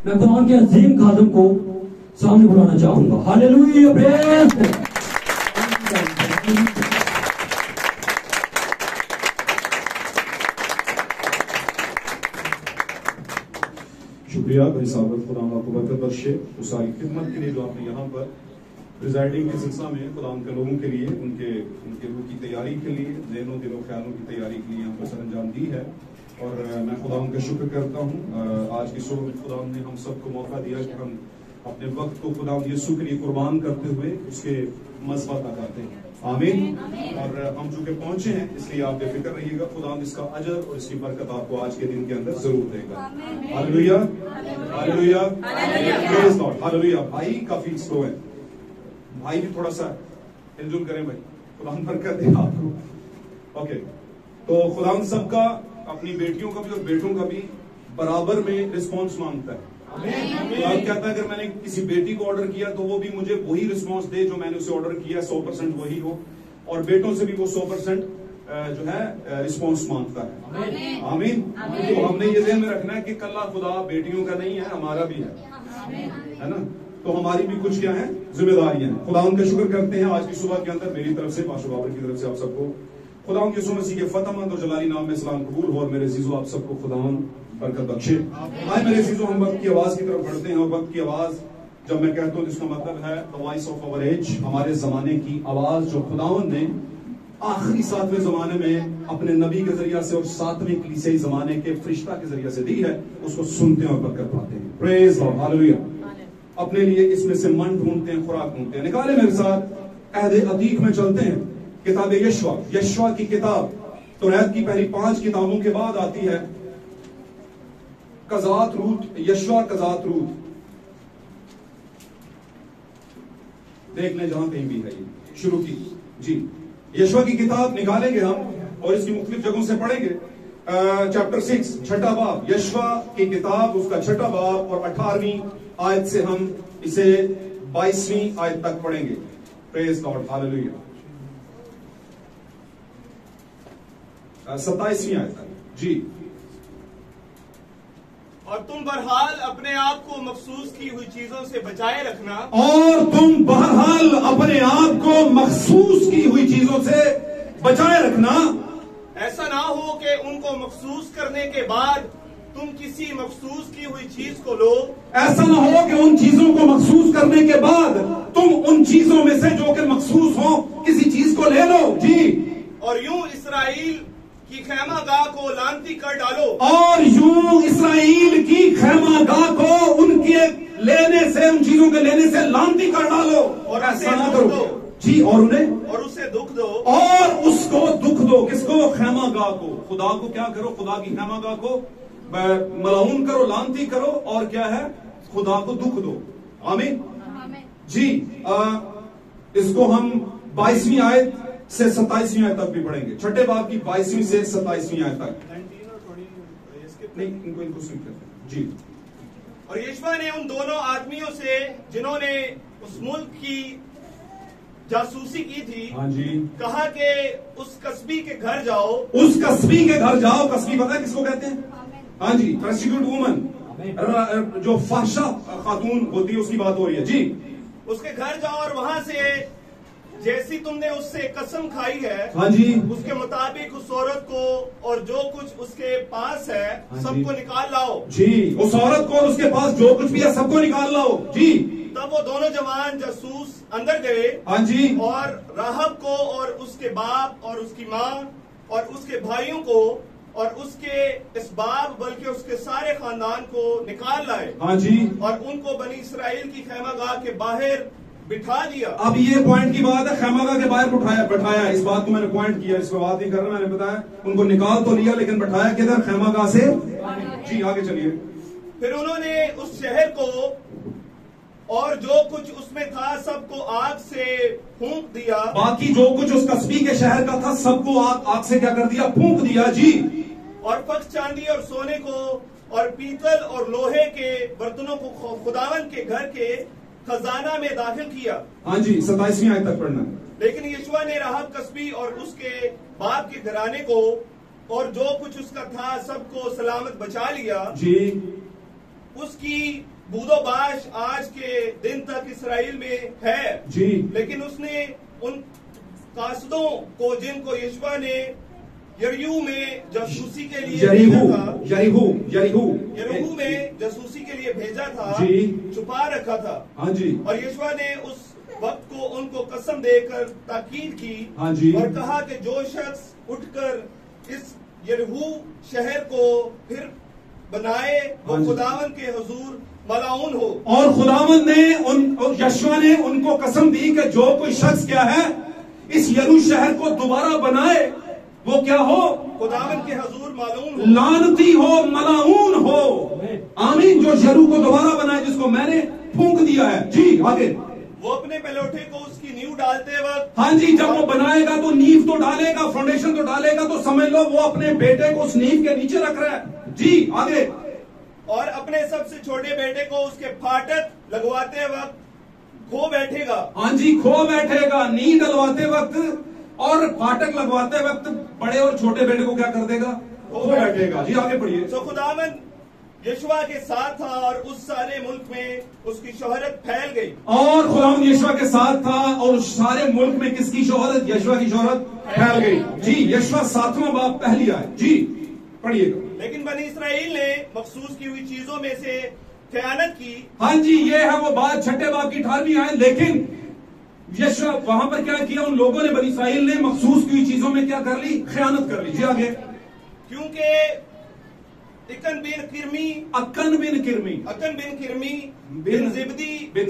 میں قرآن کے عظیم خادم کو سامنے بلانا چاہوں گا. ہاللیلویا، پریز. شکریہ بھائی صاحب، خدا آپ کو برکت بخشے اس ساری خدمت کے لیے جو آپ نے یہاں پر پریزائڈنگ کے سلسلہ میں خدا کے لوگوں کے لیے ان کے روح کی تیاری کے لیے، ذہنوں دل و خیالوں کی تیاری کے لیے یہاں پر سر انجام دی ہے. اور میں خدا ان کا شکر کرتا ہوں. آج کی صبح میں خدا نے ہم سب کو موقع دیا کہ ہم اپنے وقت کو خدا یسوع کے لیے قربان کرتے ہوئے اس کے مذبح ادا کرتے ہیں. آمین. اور ہم چونکہ پہنچے ہیں اس لیے آپ بے فکر رہیے گا، خدا اس کا اجر اور اس کی برکت آپ کو آج کے دن کے اندر ضرور دے گا. ہاللیلویا، ہاللیلویا، پریز گاڈ، ہاللیلویا. بھائی کافی سلو ہے، بھائی بھی تھوڑا سا ہل جل کریں بھائی، خدا برکت دے آپ کو. اوکے، تو خدا سب کا، اپنی بیٹیوں کا بھی اور بیٹوں کا بھی برابر میں رسپانس مانگتا ہے. آپ کہتا ہے اگر میں نے کسی بیٹی کو آرڈر کیا تو وہ بھی مجھے وہی رسپانس دے جو میں نے اسے آرڈر کیا، 100% وہی ہو، اور بیٹوں سے بھی وہ 100% جو ہے رسپانس مانگتا ہے. آمین. تو ہم نے یہ ذہن میں رکھنا ہے کہ کل خدا بیٹیوں کا نہیں ہے، ہمارا بھی ہے نا. تو ہماری بھی کچھ کیا ہیں ذمہ داریاں ہیں. خدا ان کا شکر کرتے ہیں. آج کی صبح کے اندر میری طرف سے، پاشو بابر کی طرف سے آپ سب کو خدا ان کے یسوع مسیح کے فتح مند اور جلالی نام میں سلام قبول ہو. اور میرے عزیزو آپ سب کو خدا برکت بخشے. آئے میرے عزیزو، ہم وقت کی آواز کی طرف بڑھتے ہیں. اور وقت کی آواز جب میں کہتا ہوں جس کا مطلب ہے the voice of our age، ہمارے زمانے کی آواز جو خداوند نے آخری 7ویں زمانے میں اپنے نبی کے ذریعہ سے اور 7ویں کلیسیائی زمانے کے فرشتہ کے ذریعے سے دی ہے، اس کو سنتے ہیں اور برکت پاتے ہیں. پریز گاڈ، ہاللیلویا. اپنے لیے اس میں سے من ڈھونڈتے ہیں، خوراک ڈھونڈتے ہیں. نکالے میرے ساتھ عہد عتیق میں چلتے ہیں. کتاب یشوا کی کتاب، توریت کی پہلی 5 کتابوں کے بعد آتی ہے قضات روت. یشوا قضات روت دیکھ لیں جہاں کہیں بھی ہے یہ شروع کی. جی، یشوا کی کتاب نکالیں گے ہم اور اس کی مختلف جگہوں سے پڑھیں گے. چیپٹر 6 چھٹا باب، یشوا کی کتاب اس کا چھٹا باب اور 18ویں آیت سے ہم اسے 22ویں آیت تک پڑھیں گے. پریز گاڈ، ہاللیلویا. 27ویں آیت تک. جی. اور تم بہرحال اپنے آپ کو مخصوص کی ہوئی چیزوں سے بچائے رکھنا. اور تم بہرحال اپنے آپ کو مخصوص کی ہوئی چیزوں سے بچائے رکھنا. ایسا نہ ہو کہ ان کو مخصوص کرنے کے بعد تم کسی مخصوص کی ہوئی چیز کو لو. ایسا نہ ہو کہ ان چیزوں کو مخصوص کرنے کے بعد تم ان چیزوں میں سے جو کہ مخصوص ہو کسی چیز کو لے لو. جی. اور یوں اسرائیل کی خیمہ گاہ کو لعنتی کر ڈالو. اور یوں اسرائیل کی خیمہ گاہ کو ان کے لینے سے، ان چیزوں کے لینے سے لعنتی کر ڈالو. اور ایسا نہ کرو. جی. اور انہیں اور اسے دکھ دو. اور اس کو دکھ دو. کس کو؟ خیمہ گاہ کو. خدا کو کیا کرو؟ خدا کی خیمہ گاہ کو ملعون کرو، لعنتی کرو، اور کیا ہے؟ خدا کو دکھ دو. آمین. جی. اس کو ہم 22ویں آیت سے 27ویں آیت تک بھی پڑھیں گے. چھٹے باب کی 22ویں سے 27ویں آیت تک. نہیں، ان کو سن کرتے ہیں. جی. اور یشوا نے ان دونوں آدمیوں سے جنہوں نے اس ملک کی جاسوسی کی تھی، ہاں جی، کہا کہ اس کسبی کے گھر جاؤ. اس کسبی کے گھر جاؤ. کسبی پتہ ہے کس کو کہتے ہیں؟ ہاں جی، پرسیکیوٹ وومن، جو فحشہ خاتون ہوتی ہے اس کی بات ہو رہی ہے. جی. اس کے گھر جاؤ اور وہاں سے جیسی تم نے اس سے قسم کھائی ہے، ہاں جی، اس کے مطابق اس عورت کو اور جو کچھ اس کے پاس ہے سب کو نکال لاؤ. جی. اس عورت کو اور اس کے پاس جو کچھ بھی ہے سب کو نکال لاؤ. جی. تب وہ دونوں جوان جاسوس اندر گئے. ہاں جی. اور راہب کو اور اس کے باپ اور اس کی ماں اور اس کے بھائیوں کو اور اس کے اسباب بلکہ اس کے سارے خاندان کو نکال لائے. ہاں جی. اور ان کو بنی اسرائیل کی خیمہ گاہ کے باہر بٹھا دیا. اب یہ پوائنٹ کی بات ہے، خیمہ گاہ کے باہر بٹھایا. اس بات کو میں نے پوائنٹ کیا، اس پہ بات نہیں کر رہا. میں نے بتایا ان کو نکال تو لیا لیکن بٹھایا کدھر؟ خیمہ گاہ سے. جی. آگے چلیے. پھر انہوں نے اس شہر کو اور جو کچھ اس میں تھا سب کو آگ سے پھونک دیا. باقی جو کچھ اس قصبی کے شہر کا تھا سب کو آگ سے کیا کر دیا؟ پھونک دیا. جی. اور فخ چاندی اور سونے کو اور پیتل اور لوہے کے برتنوں کو خداوند کے گھر کے خزانہ میں داخل کیا. ہاں جی. 27ویں آیت تک پڑھنا. لیکن یشوا نے راہب کسبی اور اس کے باپ کے گھرانے کو اور جو کچھ اس کا تھا سب کو سلامت بچا لیا. جی. اس کی بود و باش آج کے دن تک اسرائیل میں ہے جی لیکن اس نے ان قاصدوں کو جن کو یشوع نے یریحو میں جاسوسی کے لیے بھیجا تھا یریحو میں جاسوسی کے لیے بھیجا تھا چھپا رکھا تھا ہاں جی اور یشوع نے اس وقت کو ان کو قسم دے کر تاکید کی ہاں جی اور کہا کہ جو شخص اٹھ کر اس یریحو شہر کو پھر بنائے وہ خداوند کے حضور ملعون ہو. اور خداوند نے یشوع نے ان کو قسم دی کہ جو کوئی شخص کیا ہے اس یریحو شہر کو دوبارہ بنائے وہ کیا ہو خداوند کے حضور ملعون ہو, لعنتی ہو, ملعون ہو. آمین. جو یریحو کو دوبارہ بنائے جس کو میں نے پھونک دیا ہے. جی آگے. وہ اپنے پلوٹے کو اس کی نیو ڈالتے وقت ہاں جی جب وہ بنائے گا تو نیو تو ڈالے گا, فاؤنڈیشن تو ڈالے گا, تو سمجھ لو وہ اپنے بیٹے کو اس نیو کے نیچے رکھ رہا ہے. جی آگے. اور اپنے سب سے چھوٹے بیٹے کو اس کے پھاٹک لگواتے وقت کھو بیٹھے گا. ہاں جی کھو بیٹھے گا نی ڈلواتے وقت اور پھاٹک لگواتے وقت بڑے اور چھوٹے بیٹے کو کیا کر دے گا کھو بیٹھے گا. جی آگے پڑھیے. سو خداوند یشوع کے ساتھ تھا اور اس سارے ملک میں اس کی شہرت پھیل گئی. اور خداوند یشوع کے ساتھ تھا اور اس سارے ملک میں کس کی شہرت یشوع کی شہرت پھیل گئی. جی یشوع 7واں باب پہلی آیت. جی پڑھیے گا. لیکن بنی اسرائیل نے مخصوص کی ہوئی چیزوں میں سے خیانت کی. ہاں جی یہ ہے وہ بات 6 باب کی 18ویں آیت. لیکن یشوع وہاں پر کیا کیا ان لوگوں نے بنی اسرائیل نے مخصوص کی ہوئی چیزوں میں کیا کر لی خیانت کر لی. جی آگے. کیونکہ اکن بن کرمی بن زبدی بن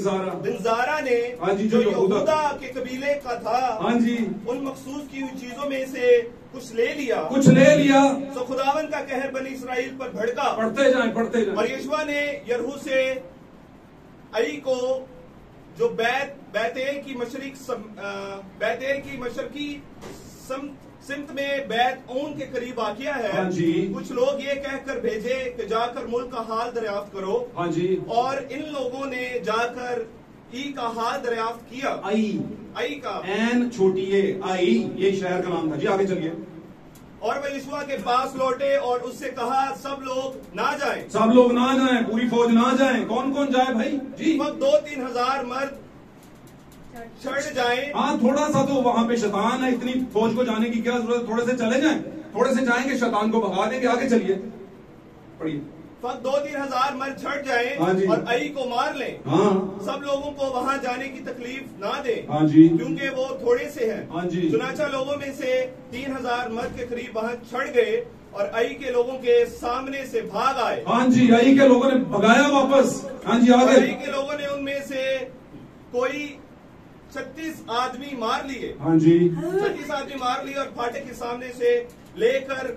زارا نے جو یہودا کے قبیلے کا تھا ہاں جی ان مخصوص کی ہوئی چیزوں میں سے کچھ لے لیا. سو خداوند کا قہر بنی اسرائیل پر بھڑکا. پڑھتے جائیں. اور یشوع نے یریحو سے ای کو جو بیتیل کی مشرقی سمت میں بیت اون کے قریب واقع ہے. کچھ لوگ یہ کہہ کر بھیجے کہ جا کر ملک کا حال دریافت کرو. اور ان لوگوں نے جا کر ای کا حال دریافت کیا. ای کا این چھوٹی آئی یہ شہر کا نام تھا. جی آگے چلیے. اور وہ یشوع کے پاس لوٹے اور اس سے کہا سب لوگ نہ جائیں. پوری فوج نہ جائیں. کون کون جائے بھائی؟ جی 2-3 ہزار مرد چڑھ جائیں. ہاں تھوڑا سا تو وہاں پہ شیطان ہے, اتنی فوج کو جانے کی کیا ضرورت. تھوڑے سے چلے جائیں, تھوڑے سے جائیں گے شیطان کو بھگا دیں گے. آگے چلیے پڑھیے. 2-3 ہزار مرد چھڑ جائیں اور ای کو مار لیں. سب لوگوں کو وہاں جانے کی تکلیف نہ دیں کیونکہ وہ تھوڑے سے ہیں. چنانچہ لوگوں میں سے 3,000 مرد کے قریب وہاں چھڑ گئے اور ای کے لوگوں کے سامنے سے بھاگ آئے. ہاں جی ای کے لوگوں نے بھگایا واپس. ہاں جی آگے. ای کے لوگوں نے ان میں سے کوئی 36 آدمی مار لیے. ہاں جی 36 آدمی مار لیے اور پھاٹک کے سامنے سے لے کر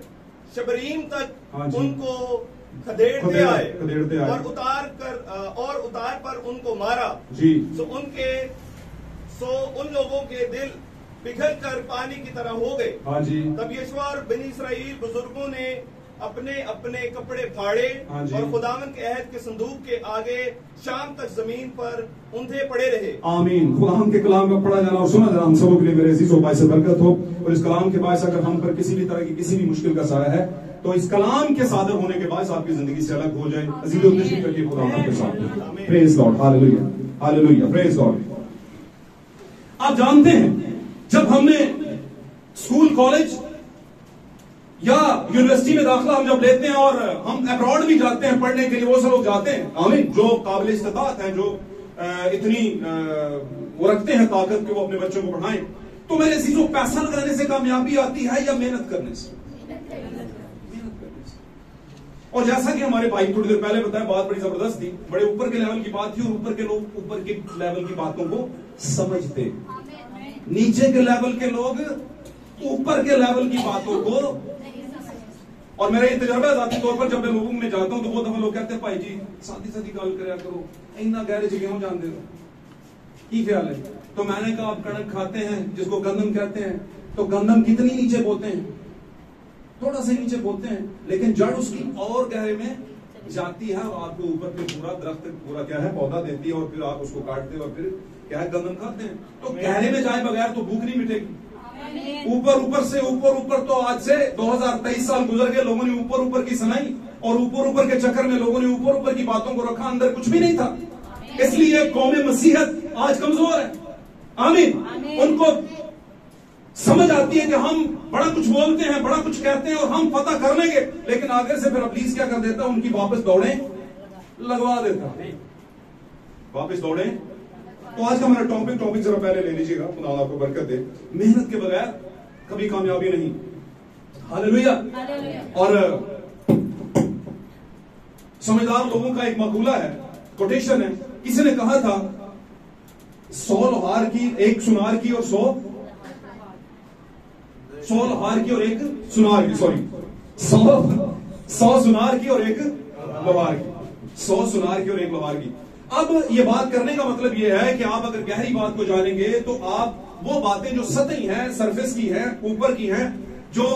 شبریم تک ان کو کھدیڑتے آئے اور اتار پر ان کو مارا. سو ان لوگوں کے دل پگھل کر پانی کی طرح ہو گئے. تب یشوع اور بنی اسرائیل بزرگوں نے اپنے اپنے کپڑے پھاڑے اور خداوند کے عہد کے صندوق کے آگے شام تک زمین پر اندھے پڑے رہے. آمین. خداوند کے کلام کا پڑھا جانا اور سنا جانا ہم سبوں کے لیے میرے عزیزوں باعث برکت ہو. اور اس کلام کے باعث اگر ہم پر کسی بھی طرح کی کسی بھی مشکل کا سایہ ہے تو اس کلام کے صادر ہونے کے باعث آپ کی زندگی سے الگ ہو جائے. عزیزوں تشریف رکھیے خداوند کے ساتھ. Praise God. Hallelujah hallelujah. Praise God. آپ جانتے ہیں جب ہم نے اسکول کالج یا یونیورسٹی میں داخلہ ہم جب لیتے ہیں اور ہم ابراڈ بھی جاتے ہیں پڑھنے کے لیے, وہ سب لوگ جاتے ہیں آمین جو قابل استطاعت ہیں, جو اتنی وہ رکھتے ہیں طاقت کہ وہ اپنے بچوں کو پڑھائیں. تو میرے عزیزوں پیسہ لگانے سے کامیابی آتی ہے یا محنت کرنے سے؟ اور جیسا کہ ہمارے بھائی تھوڑی دیر پہلے بتایا بات بڑی زبردست تھی, بڑے اوپر کے لیول کی بات تھی اور اوپر کے لوگ اوپر کے لیول کی باتوں کو سمجھتے, نیچے کے لیول کے لوگ اوپر کے لیول کی باتوں کو. اور میرا یہ تجربہ ہے ذاتی طور پر جب میں لوگوں میں جاتا ہوں تو وہ دفعہ لوگ کہتے ہیں بھائی جی سادی گل کریا کرو, اتنا گہرے جگہ ہوں جان دے دو, کی خیال ہے؟ تو میں نے کہا آپ کڑک کھاتے ہیں جس کو گندم کہتے ہیں, تو گندم کتنی نیچے بوتے ہیں؟ تھوڑا سا نیچے بوتے ہیں, لیکن جڑ اس کی اور گہرے میں جاتی ہے اور آپ کو اوپر پہ پورا درخت پورا کیا ہے پودا دیتی ہے اور پھر آپ اس کو کاٹتے اور پھر کیا ہے گندم کھاتے ہیں. تو گہرے میں جائے بغیر تو بھوک نہیں مٹے گی. اوپر سے اوپر تو آج سے 2023 سال گزر گئے, لوگوں نے اوپر کی سنائی اور اوپر اوپر کے چکر میں لوگوں نے اوپر اوپر کی باتوں کو رکھا, اندر کچھ بھی نہیں تھا. اس لیے قوم مسیحت آج کمزور ہے. آمین. ان کو سمجھ آتی ہے کہ ہم بڑا کچھ بولتے ہیں, بڑا کچھ کہتے ہیں اور ہم فتح کر لیں گے, لیکن آگے سے پھر ابلیس کیا کر دیتا ہے, ان کی واپس دوڑیں لگوا دیتا, واپس دوڑیں. تو آج کا ہمارا ٹاپک ذرا پہلے لے لیجیے گا, خدا آپ کو برکت دے. محنت کے بغیر کبھی کامیابی نہیں. ہاللیلویا. اور سمجھدار لوگوں کا ایک مقولہ ہے, کوٹیشن ہے, کسی نے کہا تھا 100 لوہار کی ایک سنار کی اور 100 لوہار کی اور ایک سنار کی, سوری 100 سنار کی اور ایک لوہار کی, 100 سنار کی اور ایک لوہار کی. اب یہ بات کرنے کا مطلب یہ ہے کہ آپ اگر گہری بات کو جانیں گے تو آپ وہ باتیں جو سطحی ہیں, سرفیس کی ہیں, اوپر کی ہیں, جو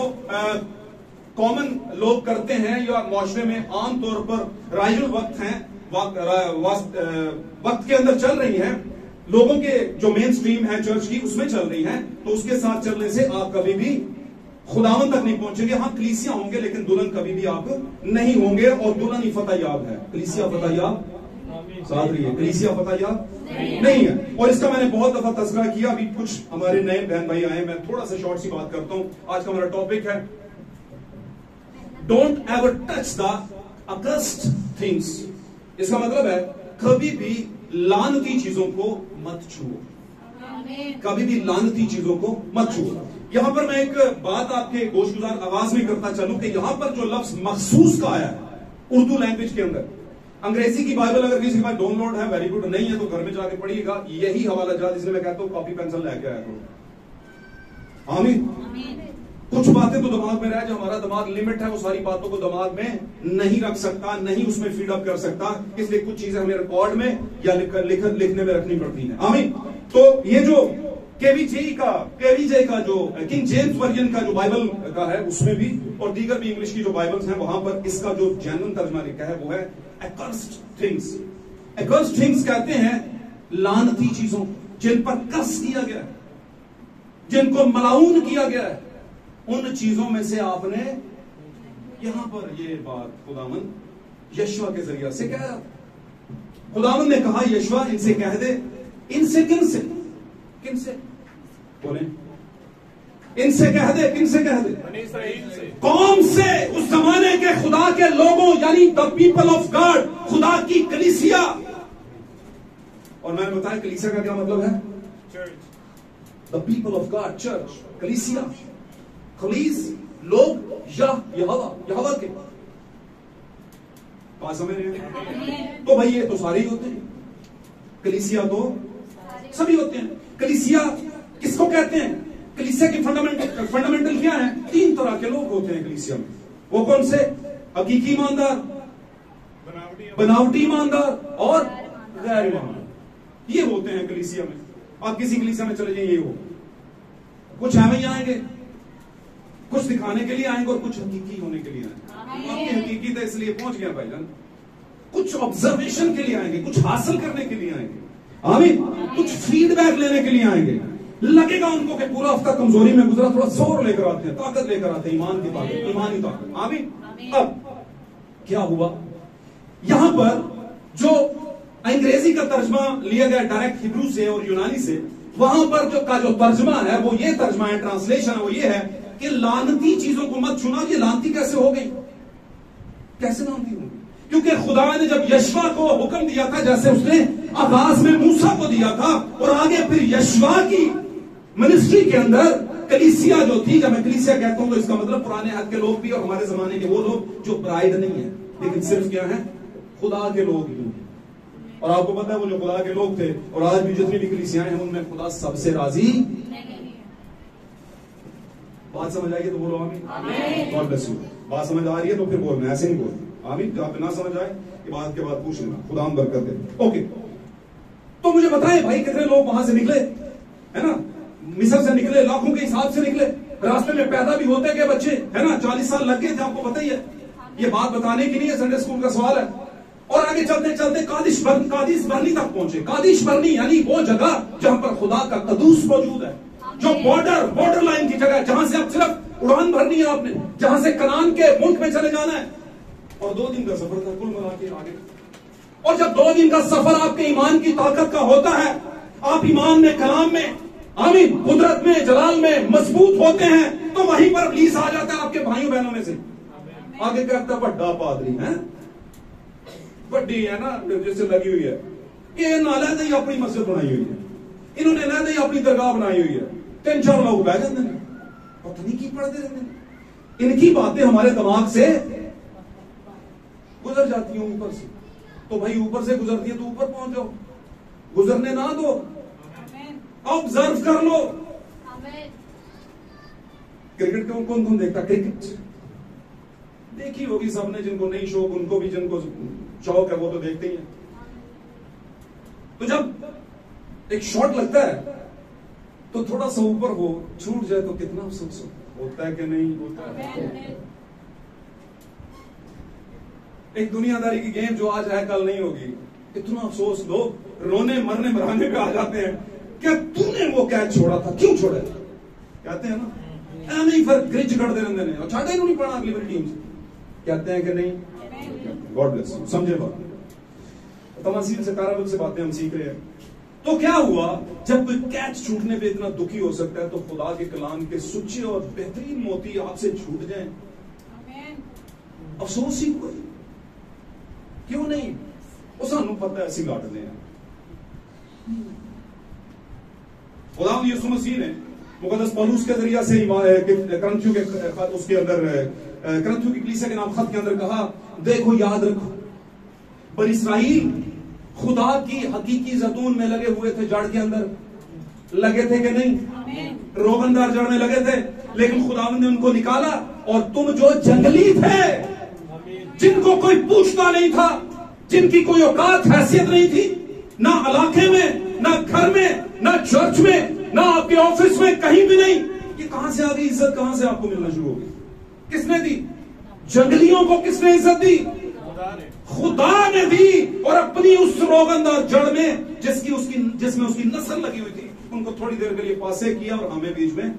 کامن لوگ کرتے ہیں یا معاشرے میں عام طور پر رائج الوقت ہیں, وقت کے اندر چل رہی ہیں, لوگوں کے جو مین سٹریم ہے چرچ کی اس میں چل رہی ہیں, تو اس کے ساتھ چلنے سے آپ کبھی بھی خداوند تک نہیں پہنچیں گے. ہاں کلیسیاں ہوں گے لیکن دلہن کبھی بھی آپ نہیں ہوں گے, اور دلہن ہی فتح یاب ہے, کلیسیا فتح یاب ساتھ رہی ہے, کلیسیا فتح یاب نہیں ہے. اور اس کا میں نے بہت دفعہ تذکرہ کیا, ابھی کچھ ہمارے نئے بہن بھائی آئے, میں تھوڑا سا شارٹ سی بات کرتا ہوں. آج کا ہمارا ٹاپک ہے don't ever touch the accursed things. اس کا مطلب ہے کبھی بھی لعنتی چیزوں کو مت چھوؤ, کبھی بھی لعنتی چیزوں کو مت چھوؤ. یہاں پر میں ایک بات آپ کے گوش گزار آواز میں کرتا چلوں کہ یہاں پر جو لفظ مخصوص کا آیا ہے اردو لینگویج کے اندر, انگریزی کی بائبل اگر کسی کے پاس ڈاؤن لوڈ ہے ویری گڈ, نہیں ہے تو گھر میں جا کے پڑھیے گا, یہی حوالہ جات, اس لیے میں کہتا ہوں کاپی پینسل لے کے آیا کرو. آمین. کچھ باتیں تو دماغ میں رہ, جو ہمارا دماغ لمٹ ہے وہ ساری باتوں کو دماغ میں نہیں رکھ سکتا, نہیں اس میں فیڈ اپ کر سکتا, اس لیے کچھ چیزیں ہمیں ریکارڈ میں یا لکھنے میں رکھنی پڑتی ہیں. آمین. تو یہ جو کے وی جے کا جو کنگ جیمز ورژن کا جو بائبل کا ہے اس میں بھی, اور دیگر بھی انگلش کی جو بائبلز ہیں وہاں پر اس کا جو جینوئن ترجمہ لکھا ہے وہ ہے accursed things. accursed things کہتے ہیں لعنتی چیزوں, جن پر قرض کیا گیا ہے, جن کو ملعون کیا گیا ہے, ان چیزوں میں سے آپ نے یہاں پر یہ بات خداوند یشوع کے ذریعہ سے کہا. خداوند نے کہا یشوع ان سے کہہ دے, ان سے کن سے بولیں, ان سے کہہ دے, کن سے کہہ دے, قوم سے, اس زمانے کے خدا کے لوگوں, یعنی the people of God, خدا کی کلیسیا. اور میں نے بتایا کلیسیا کا کیا مطلب ہے, the people of God, church, کلیسیا, خلیس لوگ, یہوہ کے. بات سمجھ رہے ہیں؟ تو بھائی یہ تو سارے ہی ہوتے ہیں, کلیسیا تو سبھی ہوتے ہیں. کلیسیا کس کو کہتے ہیں, کلیسیا کی فنڈامنٹل کیا ہے, 3 طرح کے لوگ ہوتے ہیں کلیسیا میں. وہ کون سے, حقیقی ایماندار, بناوٹی ایماندار اور غیر ایماندار, یہ ہوتے ہیں کلیسیا میں. آپ کسی کلیسیا میں چلے جائیں یہ ہو, کچھ ہمیں آئیں گے, کچھ دکھانے کے لیے آئیں گے اور کچھ حقیقی ہونے کے لیے آئیں گے. آپ کی حقیقت ہے اس لیے پہنچ گیا بھائی جان, کچھ آبزرویشن کے لیے آئیں گے, کچھ حاصل کرنے کے لیے آئیں گے, آمین, کچھ فیڈ بیک لینے کے لیے آئیں گے. لگے گا ان کو کہ پورا ہفتہ کمزوری میں گزرا, تھوڑا زور لے کر آتے ہیں, طاقت لے کر آتے ہیں, ایمان کی طاقت, ایمانی طاقت. آمین. اب کیا ہوا یہاں پر, جو انگریزی کا ترجمہ لیا گیا ڈائریکٹ ہبرو سے اور یونانی سے, وہاں پر جو ترجمہ ہے وہ یہ ترجمہ ہے, ٹرانسلیشن ہے وہ یہ ہے کہ لعنتی چیزوں کو مت چھونا. یہ لعنتی کیسے ہو گئی, کیسے لعنتی ہو گئی, کیونکہ خدا نے جب یشوع کو حکم دیا تھا, جیسے اس نے آغاز میں موسیٰ کو دیا تھا, اور آگے پھر یشوع کی منسٹری کے اندر کلیسیا جو تھی, جب میں کلیسیا کہتا ہوں تو اس کا مطلب پرانے عہد کے لوگ بھی اور ہمارے زمانے کے وہ لوگ جو برائڈ نہیں ہیں لیکن صرف کیا ہیں, خدا کے لوگ ہی. اور آپ کو پتا ہے وہ جو خدا کے لوگ تھے, اور آج بھی جتنی بھی کلیسیاں ہیں ان میں خدا سب سے راضی. بات سمجھ آئیے تو بولو آمین. God bless you. بات سمجھ آ رہی ہے تو پھر بولنا, ایسے نہیں بولنا. آمین. جہاں پہ نہ سمجھ آئے کہ بات کے بعد پوچھ لینا, خدا ہم برکت دے. اوکے, تو مجھے بتائیں بھائی کتنے لوگ وہاں سے نکلے, ہے نا, مصر سے نکلے, لاکھوں کے حساب سے نکلے, راستے میں پیدا بھی ہوتے گئے بچے, ہے نا, 40 سال لگ گئے تھے. آپ کو پتہ ہی ہے, یہ بات بتانے کی نہیں ہے, سنڈے اسکول کا سوال ہے. اور آگے چلتے چلتے قادش برنی تک پہنچے. قادش برنی یعنی وہ جگہ جہاں پر خدا کا قدوس موجود ہے, جو بارڈر لائن کی جگہ ہے, جہاں سے اب صرف اڑان بھرنی ہے آپ نے, جہاں سے کنعان کے ملک میں چلے جانا ہے. اور 2 دن کا سفر تھا کل ملا کے آگے. اور جب 2 دن کا سفر آپ کے ایمان کی طاقت کا ہوتا ہے, آپ ایمان میں, کلام میں, آمین, قدرت میں, جلال میں مضبوط ہوتے ہیں, تو وہیں پر ابلیس آ جاتا ہے آپ کے بھائیوں بہنوں میں سے. آگے کہتا ہے بڑا پادری ہے, بڑی ہے نا جس سے لگی ہوئی ہے, یہ نالے ہی اپنی مسجد بنائی ہوئی ہے, انہوں نے نہ ہی اپنی درگاہ بنائی ہوئی ہے, 3-4 لوگ بہ جاتے ہیں, پتہ نہیں کی پڑھتے رہتے ہیں. ان کی باتیں ہمارے دماغ سے گزر جاتی ہیں اوپر سے, تو بھائی اوپر سے گزرتی ہے تو اوپر پہنچ جاؤ, گزرنے نہ دو, آبزرو کر لو. کرکٹ کون کون دیکھتا؟ کرکٹ دیکھی ہوگی سب نے, جن کو نہیں شوق ان کو بھی, جن کو شوق ہے وہ تو دیکھتے ہی ہیں. تو جب ایک شاٹ لگتا ہے تو تھوڑا سا اوپر ہو, چھوٹ جائے تو کتنا افسوس ہوتا ہے کہ نہیں ہوتا ہے. ایک دنیا داری کی گیم جو آج ہے کل نہیں ہوگی, اتنا افسوس, لوگ رونے مرنے مرانے پہ آ جاتے ہیں کہ تو نے وہ کیچ چھوڑا تھا, کیوں چھوڑا, کہتے ہیں نا ایویں پھر گرج کر دے رہے ہیں, اور چھاٹے نہیں پڑھا اگلی بڑی ٹیم سے, کہتے ہیں کہ نہیں. گاڈ بلیس, سمجھے بات. تماثیل سے, پیراول سے باتیں ہم سیکھ رہے ہیں. تو کیا ہوا, جب کوئی کیچ چھوٹنے پہ اتنا دکھی ہو سکتا ہے تو خدا کے کلام کے سچے اور بہترین موتی آپ سے چھوٹ جائیں, افسوس ہی کوئی کیوں نہیں. وہ سانو پتہ ہے ایسی لاٹتے ہیں. خدا یسوع مسیح نے مقدس پولس کے ذریعہ سے کرنتھیوں کے اس کے اندر, کرنتھیوں کی کلیسیا کے نام خط کے اندر کہا, دیکھو یاد رکھو بنی اسرائیل خدا کی حقیقی زیتون میں لگے ہوئے تھے, جڑ کے اندر لگے تھے کہ نہیں, روغندار جڑ میں لگے تھے, لیکن خداوند نے ان کو نکالا, اور تم جو جنگلی تھے, جن کو کوئی پوچھتا نہیں تھا, جن کی کوئی اوقات حیثیت نہیں تھی, نہ علاقے میں, نہ گھر میں, نہ چرچ میں, نہ آپ کے آفس میں, کہیں بھی نہیں, یہ کہاں سے آ گئی عزت, کہاں سے آپ کو ملنا شروع ہو گئی, کس نے دی؟ جنگلیوں کو کس نے عزت دی؟ خدا نے دی. اور اپنی اس روغندار جڑ میں جس میں اس کی نسل لگی ہوئی تھی, ان کو تھوڑی دیر کے لیے پاسے کیا اور ہمیں بیچ میں.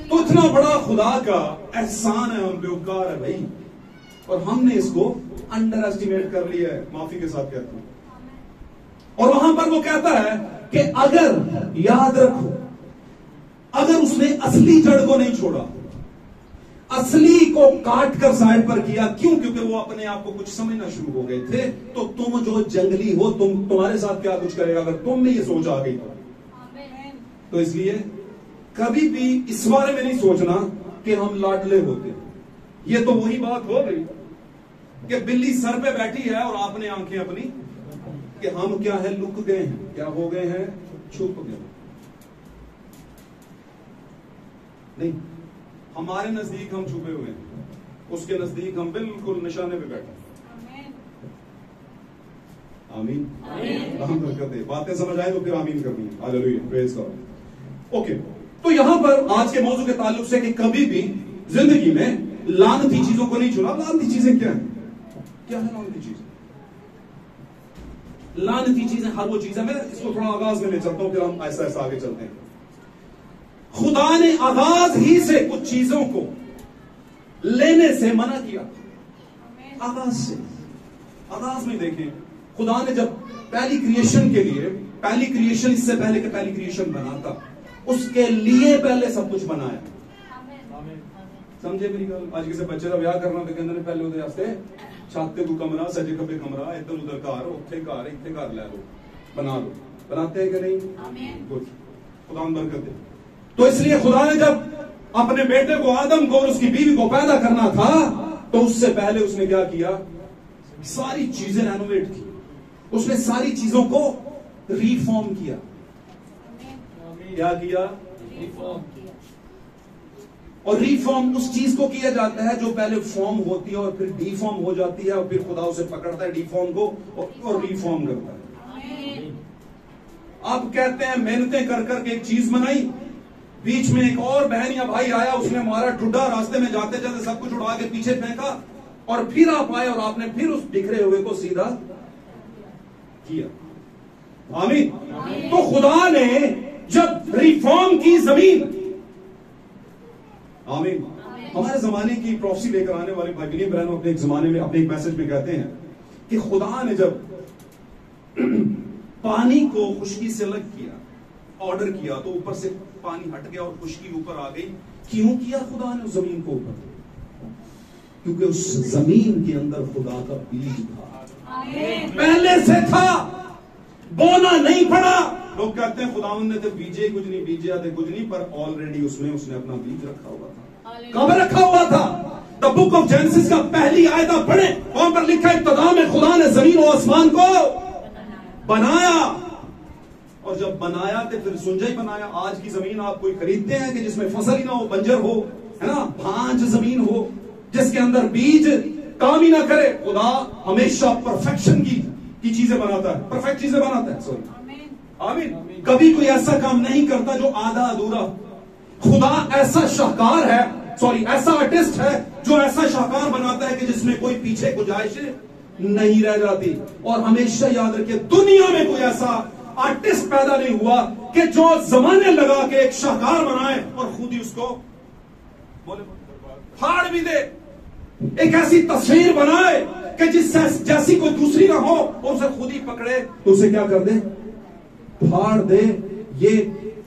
تو اتنا بڑا خدا کا احسان ہے ہم پہ, اپکار ہے بھائی, اور ہم نے اس کو انڈر ایسٹیمیٹ کر لیا ہے, معافی کے ساتھ کہتا ہوں. اور وہاں پر وہ کہتا ہے کہ اگر, یاد رکھو, اگر اس نے اصلی جڑ کو نہیں چھوڑا, اصلی کو کاٹ کر سائڈ پر کیا, کیوں؟ کیونکہ وہ اپنے آپ کو کچھ سمجھنا شروع ہو گئے تھے. تو تم جو جنگلی ہو, تمہارے ساتھ کیا کچھ کرے گا اگر تم میں یہ سوچ آ گئی تو اس لیے کبھی بھی اس بارے میں نہیں سوچنا کہ ہم لاڈلے ہوتے. یہ تو وہی بات ہو گئی کہ بلی سر پہ بیٹھی ہے اور آپ نے آنکھیں اپنی, کہ ہم کیا ہے, لک گئے ہیں, کیا ہو گئے ہیں, چھپ گئے. نہیں, ہمارے نزدیک ہم چھپے ہوئے ہیں, اس کے نزدیک ہم بالکل نشانے پہ بیٹھے. آمین. ہم برکت دے, باتیں سمجھ آئے تو پھر آمین کرنی ہے. ہاللیلویہ, پریز گاڈ. اوکے, تو یہاں پر آج کے موضوع کے تعلق سے کہ کبھی بھی زندگی میں لعنتی چیزوں کو نہیں چھوڑا. لعنتی چیزیں کیا ہیں؟ کیا ہے لعنتی چیزیں؟ لعنتی چیزیں ہر وہ چیزیں, میں اس کو تھوڑا آغاز میں لے چلتا ہوں, پھر ہم ایسا ایسا آگے چلتے ہیں. خدا نے آغاز ہی سے کچھ چیزوں کو لینے سے منع کیا. آغاز سے, آغاز میں دیکھیں, خدا نے جب پہلی کریشن کے لیے, پہلی کریشن اس سے پہلے کہ پہلی کریشن بناتا, اس کے لیے پہلے سب کچھ بنایا. سمجھے میری گل؟ آج کسی بچے کا بیاہ کرنا تو کہندے نے پہلے اودے واسطے چھت کو کمرہ, سجے کھبے کمرہ, ادھر ادھر گھر, اوتھے گھر, ایتھے گھر لے لو, بنا لو. بناتے ہیں کہ نہیں؟ گڈ, خدا برکت دے. تو اس لیے خدا نے جب اپنے بیٹے کو آدم کو اور اس کی بیوی کو پیدا کرنا تھا تو اس سے پہلے اس نے کیا کیا؟ ساری چیزیں رینوویٹ کی. اس نے ساری چیزوں کو ریفارم کیا. کیا کیا؟ ریفارم کیا. اور ریفارم اس چیز کو کیا جاتا ہے جو پہلے فارم ہوتی ہے اور پھر ڈی فارم ہو جاتی ہے, اور پھر خدا اسے پکڑتا ہے ڈی فارم کو اور ریفارم کرتا ہے. اب کہتے ہیں محنتیں کر کر کے ایک چیز بنائی, بیچ میں ایک اور بہن یا بھائی آیا, اس نے مارا ٹھڈا, راستے میں جاتے جاتے سب کچھ اڑا کے پیچھے پھینکا, اور پھر آپ آئے اور آپ نے پھر اس بکھرے ہوئے کو سیدھا کیا. آمین. تو خدا نے جب ریفارم کی زمین, آمین. ہمارے زمانے کی پروفیسی لے کر آنے والے بھائی بنیم برہنم اپنے ایک زمانے میں اپنے ایک میسج میں کہتے ہیں کہ خدا نے جب پانی کو خشکی سے الگ کیا, آرڈر کیا, تو اوپر سے پانی ہٹ گیا اور خشکی اوپر آ گئی. کیوں کیا خدا نے اس زمین کو اوپر؟ کیونکہ اس زمین کے اندر خدا کا بیج تھا, پہلے سے تھا, بونا نہیں پڑا. لوگ کہتے ہیں خداوند نے تو بیجے کچھ نہیں, بیجے آتے کچھ نہیں, پر آلریڈی اس نے اپنا بیج رکھا ہوا تھا. کب رکھا ہوا تھا؟ دا بک آف جینسس کا پہلی آیت پڑھیں, وہاں پر لکھا ہے ابتدا میں خدا نے زمین و آسمان کو بنایا. اور جب بنایا تو پھر سنجا ہی بنایا. آج کی زمین آپ کوئی خریدتے ہیں کہ جس میں فصل ہی نہ ہو, بنجر ہو, ہے نا, بھانج زمین ہو جس کے اندر بیج کام ہی نہ کرے. خدا ہمیشہ پرفیکشن کی چیزیں بناتا ہے, پرفیکٹ چیزیں بناتا ہے. سوری, آمین. کبھی کوئی ایسا کام نہیں کرتا جو آدھا ادھورا. خدا ایسا شاہکار ہے, سوری ایسا آرٹسٹ ہے جو ایسا شاہکار بناتا ہے کہ جس میں کوئی پیچھے گنجائش نہیں رہ جاتی. اور ہمیشہ یاد رکھے, دنیا میں کوئی ایسا آرٹسٹ پیدا نہیں ہوا کہ جو زمانے لگا کے ایک شاہکار بنائے اور خود ہی اس کو پھاڑ بھی دے. ایک ایسی تصویر بنائے کہ جس جیسی کوئی دوسری نہ ہو اور اسے خود ہی پکڑے تو اسے کیا کر دے, پھاڑ دے. یہ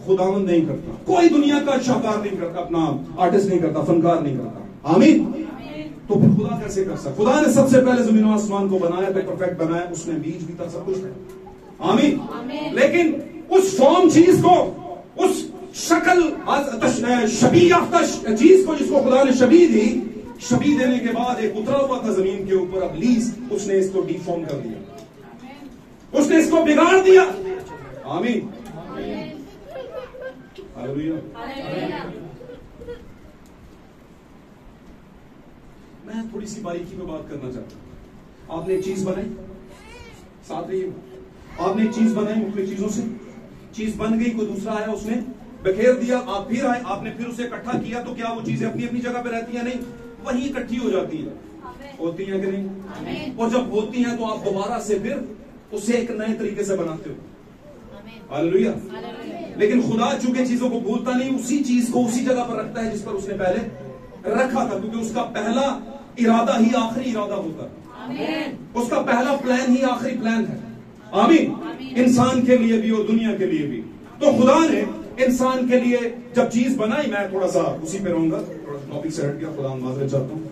خداوند نہیں کرتا, کوئی دنیا کا شاہکار نہیں کرتا, اپنا آرٹسٹ نہیں کرتا, فنکار نہیں کرتا. آمین. تو پھر خدا کیسے کر سکتا؟ خدا نے سب سے پہلے زمین و آسمان کو بنایا, تو پرفیکٹ بنایا, اس میں بیج بھی تھا, سب کچھ تھا. آمین. لیکن اس فارم چیز کو, اس شکل شبیہ یافتہ چیز کو جس کو خدا نے شبیہ دی, شبیہ دینے کے بعد ایک اترا ہوا تھا زمین کے اوپر, ابلیس, اس نے اس کو ڈی فارم کر دیا, اس نے اس کو بگاڑ دیا. آمین. ہاللیلویہ. میں تھوڑی سی باریکی پہ بات کرنا چاہتا ہوں. آپ نے ایک چیز بنائی, ساتھ رہیے, آپ نے ایک چیز بنائی مختلف چیزوں سے, چیز بن گئی, کوئی دوسرا آیا اس نے بکھیر دیا, آپ پھر آئے, آپ نے پھر اسے اکٹھا کیا, تو کیا وہ چیزیں اپنی اپنی جگہ پہ رہتی ہیں؟ نہیں, وہیں اکٹھی ہو جاتی ہیں. ہوتی ہیں کہ نہیں؟ اور جب ہوتی ہیں تو آپ دوبارہ سے پھر اسے ایک نئے طریقے سے بناتے ہو. ہاللیلویہ. لیکن خدا چونکہ چیزوں کو بھولتا نہیں, اسی چیز کو اسی جگہ پر رکھتا ہے جس پر اس نے پہلے رکھا تھا, کیونکہ اس کا پہلا ارادہ ہی آخری ارادہ ہوتا ہے. اس کا پہلا پلان ہی آخری پلان ہے. آمین. انسان کے لیے بھی اور دنیا کے لیے بھی. تو خدا نے انسان کے لیے جب چیز بنائی, میں تھوڑا سا اسی پہ رہوں گا, تھوڑا سا ٹاپک سے ہٹ گیا, خدا معذرت چاہتا ہوں,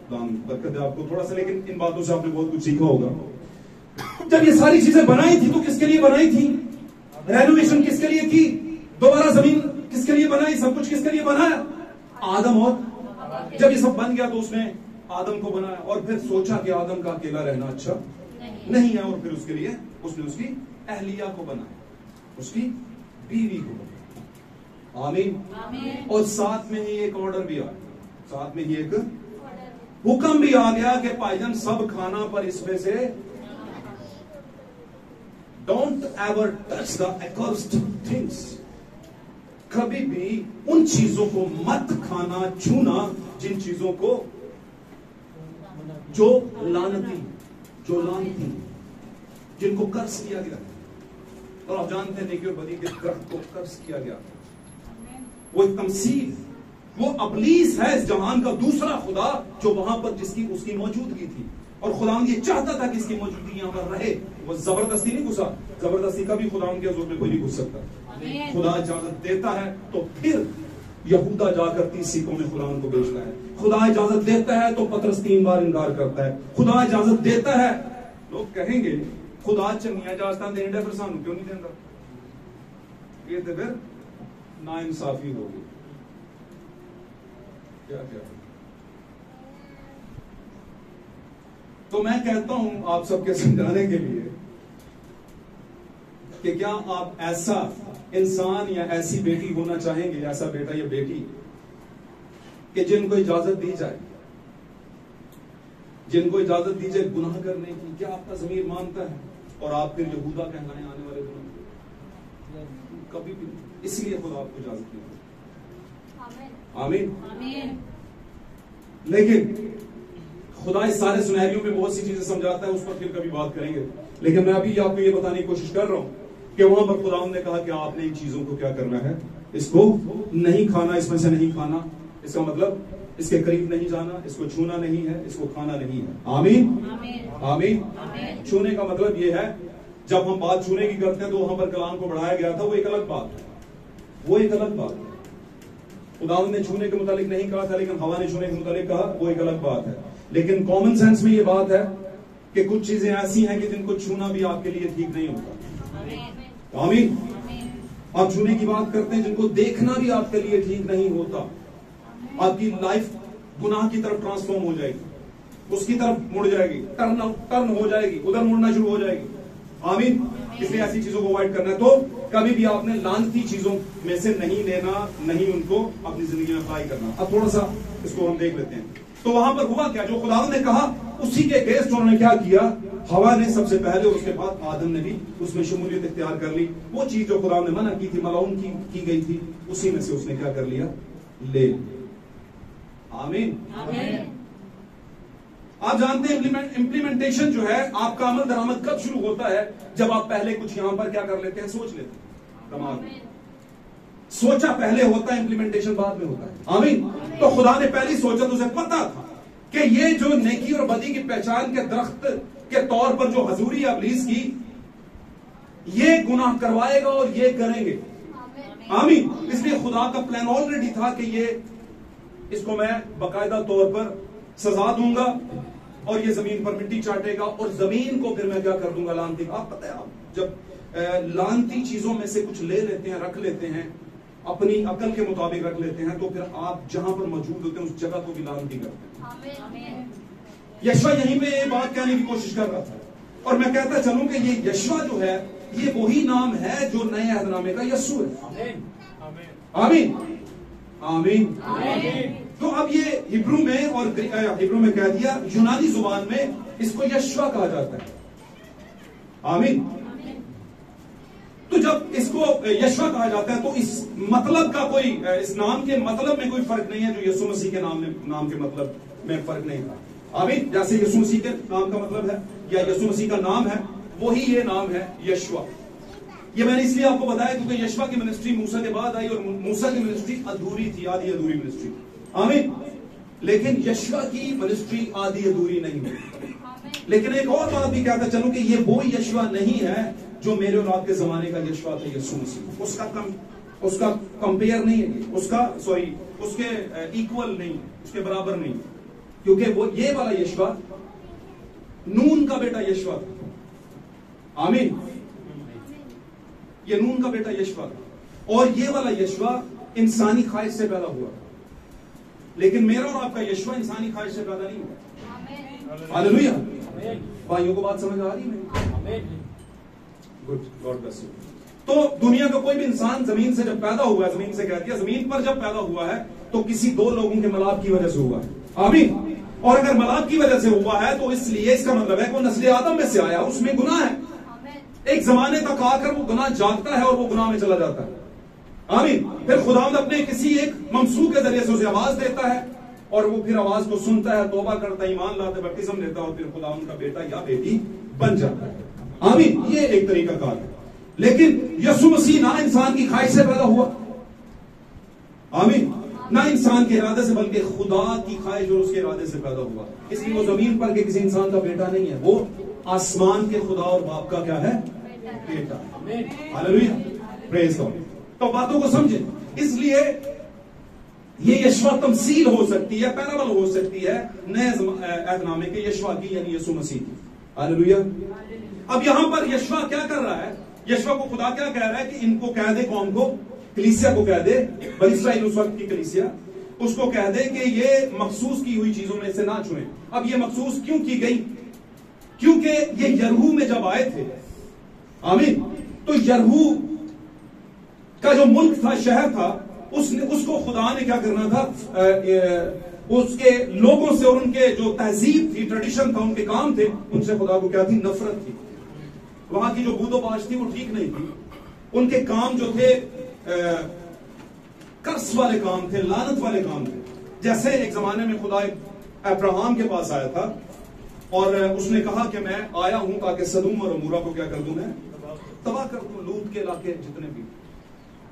خدا برکت دے آپ کو تھوڑا سا. لیکن ان باتوں سے آپ نے بہت کچھ سیکھا ہوگا. جب یہ ساری چیزیں بنائی تھی تو کس کے لیے بنائی تھی؟ رینوویشن کس کے لیے کی؟ دوبارہ زمین کس کے لیے بنائی؟ سب کچھ کس کے لیے بنایا؟ آدم. اور جب یہ سب بن گیا تو اس نے آدم کو بنایا, اور پھر سوچا کہ آدم کا اکیلا رہنا اچھا نہیں ہے, اور پھر اس کے لیے اس نے اس کی اہلیہ کو بنایا, اس کی بیوی کو بنایا. آمین. اور ساتھ میں ہی ایک آرڈر بھی آیا, ساتھ میں ہی ایک حکم بھی آ گیا کہ بھائی جان سب کھانا, پر اس میں سے don't ever touch the accursed things. کبھی بھی ان چیزوں کو مت کھانا, چھونا, جن چیزوں کو جو لعنتی, جن کو قرض کیا گیا. اور آپ جانتے ہیں نیکی اور بدی کے درخت کو قرض کیا گیا. وہ ایک تمثیل, وہ ابلیس ہے اس جہان کا دوسرا خدا جو وہاں پر جس کی اس کی موجودگی تھی, اور خدا یہ چاہتا تھا کہ اس کی موجودگی یہاں پر رہے. وہ زبردستی نہیں گھسا, زبردستی کا بھی خدا کے حضور میں کوئی نہیں گھس سکتا. خدا اجازت دیتا ہے تو پھر یہودا جا کر 30 سیکوں میں خدا ان کو بیچتا ہے. خدا اجازت دیتا ہے تو پترس 3 بار انکار کرتا ہے. خدا اجازت دیتا ہے. لوگ کہیں گے خدا چنگیاں اجازتاں دیندا پھر سانو کیوں نہیں دیندا؟ یہ تو پھر نا انصافی ہوگی. کیا تو میں کہتا ہوں آپ سب کے سمجھانے کے لیے کہ کیا آپ ایسا انسان یا ایسی بیٹی ہونا چاہیں گے, ایسا بیٹا یا بیٹی کہ جن کو اجازت دی جائے, جن کو اجازت دی جائے گناہ کرنے کی؟ کیا آپ کا ضمیر مانتا ہے؟ اور آپ پھر یہودا کہلائیں آنے والے دنوں میں؟ کبھی بھی. اس لیے خدا آپ کو اجازت نہیں دیتا. آمین. لیکن خدا اس سارے سنہریوں میں بہت سی چیزیں سمجھاتا ہے, اس پر پھر کبھی بات کریں گے. لیکن میں ابھی آپ کو یہ بتانے کی کوشش کر رہا ہوں کہ وہاں پر خدا نے کہا کہ آپ نے ان چیزوں کو کیا کرنا ہے, اس کو نہیں کھانا, اس میں سے نہیں کھانا, اس کا مطلب اس کے قریب نہیں جانا, اس کو چھونا نہیں ہے, اس کو کھانا نہیں ہے. آمین آمین. چھونے کا مطلب یہ ہے, جب ہم بات چھونے کی کرتے ہیں تو وہاں پر کلام کو بڑھایا گیا تھا, وہ ایک الگ بات ہے, وہ ایک الگ بات ہے. خداوند نے چھونے کے متعلق نہیں کہا تھا, لیکن ہوا نے چھونے کے متعلق کہا, وہ ایک الگ بات ہے. لیکن کامن سینس میں یہ بات ہے کہ کچھ چیزیں ایسی ہیں کہ جن کو چھونا بھی آپ کے لیے ٹھیک نہیں ہوتا. آمین. آپ چھونے کی بات کرتے ہیں جن کو دیکھنا بھی آپ کے لیے ٹھیک نہیں ہوتا. آپ کی لائف گناہ کی طرف ٹرانسفارم ہو جائے گی, اس کی طرف مڑ جائے گی, ٹرن ہو جائے گی, ادھر مڑنا شروع ہو جائے گی. آمین. اس لیے ایسی چیزوں کو اوائڈ کرنا ہے. تو کبھی بھی آپ نے لعنتی چیزوں میں سے نہیں لینا, نہیں ان کو اپنی زندگی میں اپلائی کرنا. اب تھوڑا سا اس کو ہم دیکھ لیتے ہیں. تو وہاں پر ہوا کیا, جو خدا نے کہا اسی کے اگینسٹ انہوں نے کیا کیا, ہوا نے سب سے پہلے, اور اس کے بعد آدم نے بھی اس میں شمولیت اختیار کر لی. وہ چیز جو خدا نے منع کی تھی, ملعون کی گئی تھی, اسی میں سے اس نے کیا کر لیا, لے. آمین. آپ جانتے ہیں امپلیمنٹیشن جو ہے, آپ کا عمل درآمد کب شروع ہوتا ہے, جب آپ پہلے کچھ یہاں پر کیا کر لیتے ہیں, سوچ لیتے ہیں. دماغ میں سوچا پہلے ہوتا ہے, امپلیمنٹیشن بعد میں ہوتا ہے. آمین. تو خدا نے پہلی سوچا, تو اسے پتا تھا کہ یہ جو نیکی اور بدی کی پہچان کے درخت کے طور پر جو حضوری ابلیس کی, یہ گناہ کروائے گا اور یہ کریں گے. آمین. اس لیے خدا کا پلان آلریڈی تھا کہ یہ اس کو میں باقاعدہ طور پر سزا دوں گا, اور یہ زمین پر مٹی چاٹے گا, اور زمین کو پھر میں کیا کر دوں گا, لعنتی. آپ پتہ ہے, آپ جب لعنتی چیزوں میں سے کچھ لے لیتے ہیں, رکھ لیتے ہیں, اپنی عقل کے مطابق رکھ لیتے ہیں, تو پھر آپ جہاں پر موجود ہوتے ہیں اس جگہ کو بھی لعنتی کرتے ہیں. یشوا یہیں پہ یہ بات کہنے کی کوشش کر رہا تھا, اور میں کہتا چلوں کہ یہ یشوا جو ہے, یہ وہی نام ہے جو نئے عہد نامے کا یسوع ہے. آمین آمین. تو اب یہ ہبرو میں, اور ہبرو میں کہہ دیا, یونانی زبان میں اس کو یشوا کہا جاتا ہے. آمین. تو جب اس کو یشوا کہا جاتا ہے تو اس مطلب کا کوئی, اس نام کے مطلب میں کوئی فرق نہیں ہے جو یسوع مسیح کے نام کے مطلب میں فرق نہیں تھا. آمین. جیسے یسوع مسیح کے نام کا مطلب ہے, یا یسوع مسیح کا نام ہے, وہی یہ نام ہے یشوا. یہ میں نے اس لیے آپ کو بتایا کیونکہ یشوا کی منسٹری موسیٰ کے بعد آئی, اور موسیٰ کی منسٹری ادھوری تھی, آدھی ادھوری منسٹری. آمین. لیکن یشوا کی منسٹری آدھی ادھوری نہیں ہوئی. لیکن ایک اور بات بھی کہتا چلوں کہ یہ وہ یشوا نہیں ہے جو میرے اور آپ کے زمانے کا یشوا تھا, یسوع مسیح. اس کا کمپیئر نہیں ہے, اس کے ایکول نہیں, اس کے برابر نہیں, کیونکہ وہ یہ والا یشوا نون کا بیٹا یشوا تھا. آمین. یہ نون کا بیٹا یشوا تھا, اور یہ والا یشوا انسانی خواہش سے پیدا ہوا. لیکن میرا اور آپ کا یشوا انسانی خواہش سے پیدا نہیں ہوا. ہاللیلویا. بھائیوں کو بات سمجھ آ رہی ہے؟ Good, God bless you. تو دنیا کا کوئی بھی انسان زمین سے جب پیدا ہوا ہے, زمین سے کہہ دیا, زمین پر جب پیدا ہوا ہے تو کسی دو لوگوں کے ملاپ کی وجہ سے ہوا ہے. آمین. اور اگر ملاپ کی وجہ سے ہوا ہے تو اس لیے اس کا مطلب ہے کہ وہ نسل آدم میں سے آیا, اس میں گناہ ہے. ایک زمانے تک آ کر وہ گناہ جاگتا ہے اور وہ گناہ میں چلا جاتا ہے. آمین. پھر خداوند اپنے کسی ایک ممسوح کے ذریعے سے اسے آواز دیتا ہے, اور وہ پھر آواز کو سنتا ہے, توبہ کرتا ہے, ایمان لاتا ہے, بپتسم لیتا ہے, اور پھر خداوند کا بیٹا یا بیٹی بن جاتا ہے. آمین. یہ ایک طریقہ کار ہے. لیکن یسوع مسیح نہ انسان کی خواہش سے پیدا ہوا, آمین, نہ انسان کے ارادے سے, بلکہ خدا کی خواہش اور اس کے ارادے سے پیدا ہوا. اس لیے وہ زمین پر کے کسی انسان کا بیٹا نہیں ہے, وہ آسمان کے خدا اور باپ کا کیا ہے, بیٹا. ہاللیلویا. پریز گاڈ. تو باتوں کو سمجھیں. اس لیے یہ یشوا تمثیل ہو سکتی ہے, پیرابل ہو سکتی ہے نئے عہد نامے کے یشوا کی, یعنی یسوع مسیح کی. ہاللیلویا. اب یہاں پر یشوا کیا کر رہا ہے, یشوا کو خدا کیا کہہ رہا ہے کہ ان کو کہہ دے, قوم کو, کلیسیا کو کہہ دے, بنی اسرائیل اس وقت کی کلیسیا, اس کو کہہ دے کہ یہ مخصوص کی ہوئی چیزوں میں سے نہ چنیں. اب یہ مخصوص کیوں کی گئی, کیونکہ یہ یرہو میں جب آئے تھے, آمین, تو یرہو کا جو ملک تھا, شہر تھا, اس کو خدا نے کیا کرنا تھا, اس کے لوگوں سے اور ان کے جو تہذیب تھی, ٹریڈیشن تھا, ان کے کام تھے, ان سے خدا کو کیا تھی, نفرت تھی. وہاں کی جو بود و باش تھی وہ ٹھیک نہیں تھی. ان کے کام جو تھے کرس والے کام تھے, لعنت والے کام تھے. جیسے ایک زمانے میں خدا ابراہیم کے پاس آیا تھا اور اس نے کہا کہ میں آیا ہوں تاکہ سدوم اور عمورہ کو کیا کر دوں, میں تباہ کر دوں, لوط کے علاقے جتنے بھی.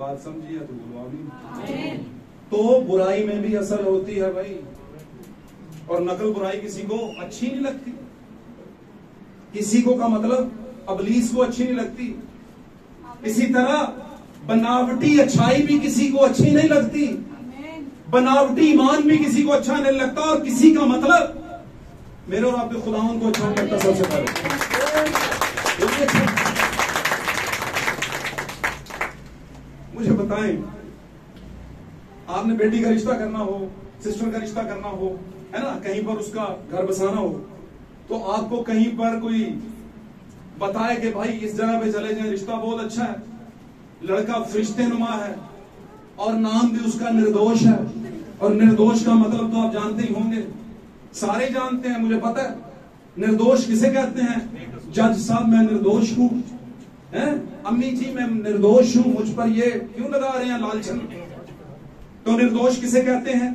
بات سمجھیے تو بولو آمین. تو برائی میں بھی اصل ہوتی ہے بھائی, اور نقل برائی کسی کو اچھی نہیں لگتی. کسی کو کا مطلب ابلیس کو اچھی نہیں لگتی. اسی طرح بناوٹی اچھائی بھی کسی کو اچھی نہیں لگتی. بناوٹی ایمان بھی کسی کو اچھا نہیں لگتا, اور کسی کا مطلب میرے اور آپ کے خداوند کو اچھا نہیں لگتا. سب سے پہلے مجھے بتائیں, آپ نے بیٹی کا رشتہ کرنا ہو, سسٹر کا رشتہ کرنا ہو, ہے نا, کہیں پر اس کا گھر بسانا ہو, تو آپ کو کہیں پر کوئی بتائے کہ بھائی اس جگہ پہ چلے جائیں, رشتہ بہت اچھا ہے, لڑکا فرشتے نما ہے, اور نام بھی اس کا نردوش ہے. اور نردوش کا مطلب تو آپ جانتے ہی ہوں گے, سارے جانتے ہیں, مجھے پتا ہے. نردوش کسے کہتے ہیں؟ جج صاحب میں نردوش ہوں, امی جی میں نردوش ہوں, مجھ پر یہ کیوں لگا رہے ہیں لالچن. تو نردوش کسے کہتے ہیں؟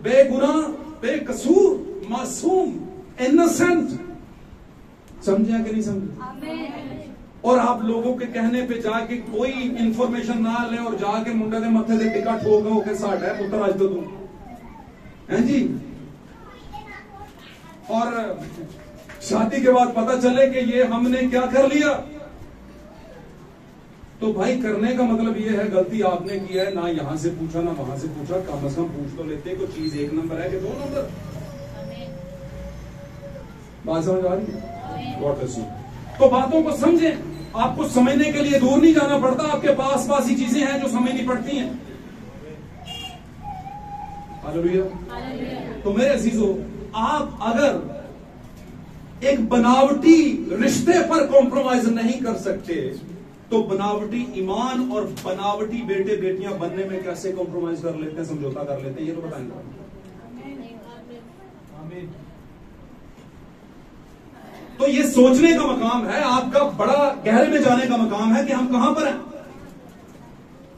بے گناہ, بے قصور, معصوم, انوسنٹ. سمجھا کہ نہیں سمجھا؟ اور آپ لوگوں کے کہنے پہ جا کے کوئی انفارمیشن نہ لیں اور جا کے منڈے دے متھے دے ٹکا ٹھوک ہو کے ساٹھ ہے پتر آج تو ہیں جی. اور شادی کے بعد پتا چلے کہ یہ ہم نے کیا کر لیا. تو بھائی کرنے کا مطلب یہ ہے غلطی آپ نے کی ہے, نہ یہاں سے پوچھا نہ وہاں سے پوچھا, کم از کم پوچھ تو لیتے کوئی چیز ایک نمبر ہے کہ دو نمبر. بات سمجھ آ رہی ہے؟ تو باتوں کو سمجھیں. آپ کو سمجھنے کے لیے دور نہیں جانا پڑتا, آپ کے پاس پاس ہی چیزیں ہیں جو سمجھنی پڑتی ہیں. ہاللیلویہ. تو میرے عزیزو, آپ اگر ایک بناوٹی رشتے پر کمپرومائز نہیں کر سکتے تو بناوٹی ایمان اور بناوٹی بیٹے بیٹیاں بننے میں کیسے کمپرومائز کر لیتے ہیں, سمجھوتا کر لیتے ہیں, یہ تو بتائیں گے. تو یہ سوچنے کا مقام ہے, آپ کا بڑا گہرے میں جانے کا مقام ہے کہ ہم کہاں پر ہیں.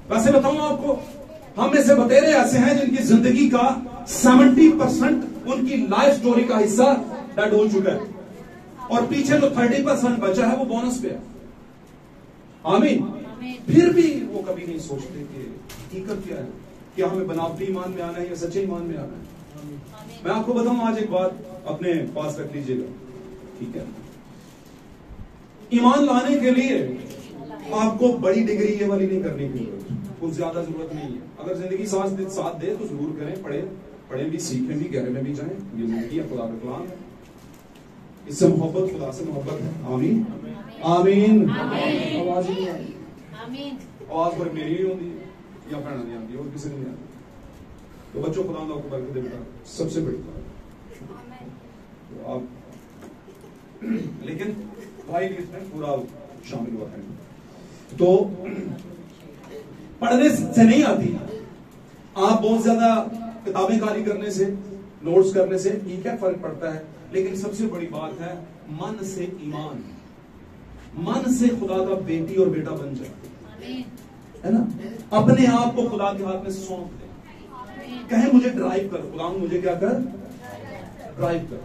ویسے بتاؤں آپ کو, ہم میں سے بتیرے ایسے ہیں جن کی زندگی کا 70% ان کی لائف سٹوری کا حصہ ڈیڈ ہو چکا ہے, اور پیچھے جو 30% بچا ہے وہ بونس پہ ہے. آمین. پھر بھی وہ کبھی نہیں سوچتے کہ حقیقت کیا ہے, کیا ہمیں بناوٹی ایمان میں آنا ہے یا سچے ایمان میں آنا ہے. میں آپ کو بتاؤں آج ایک بات اپنے پاس رکھ لیجئے گا, ٹھیک ہے. ایمان لانے کے لیے آپ کو بڑی ڈگری یہ والی نہیں کرنے کی ضرورت, کچھ زیادہ ضرورت نہیں ہے. اگر زندگی ساتھ دے تو ضرور کریں, پڑھیں بھی, سیکھیں بھی, گہرے میں بھی جائیں. یہ زندگی ہے, خدا کا کلام ہے, اس سے محبت, خدا سے محبت ہے. آمین آمین. آواز نہیں آئی, آواز پر میری ہی ہوتی ہے یا پڑھنا نہیں آتی, اور کسی نہیں آتی. تو بچوں خدا آپ کو برکت دے بیٹا, سب سے بڑی بات آپ, لیکن بھائی بھی اس میں پورا شامل ہوا ہے. تو پڑھنے سے نہیں آتی, آپ بہت زیادہ کتابیں کاری کرنے سے, نوٹس کرنے سے یہ کیا فرق پڑتا ہے, لیکن سب سے بڑی بات ہے من سے ایمان, من سے خدا کا بیٹی اور بیٹا بن جائے, ہے نا. اپنے آپ کو خدا کے ہاتھ میں سونپ دیں, کہیں مجھے ڈرائیو کر, خدا مجھے کیا کر, ڈرائیو کر.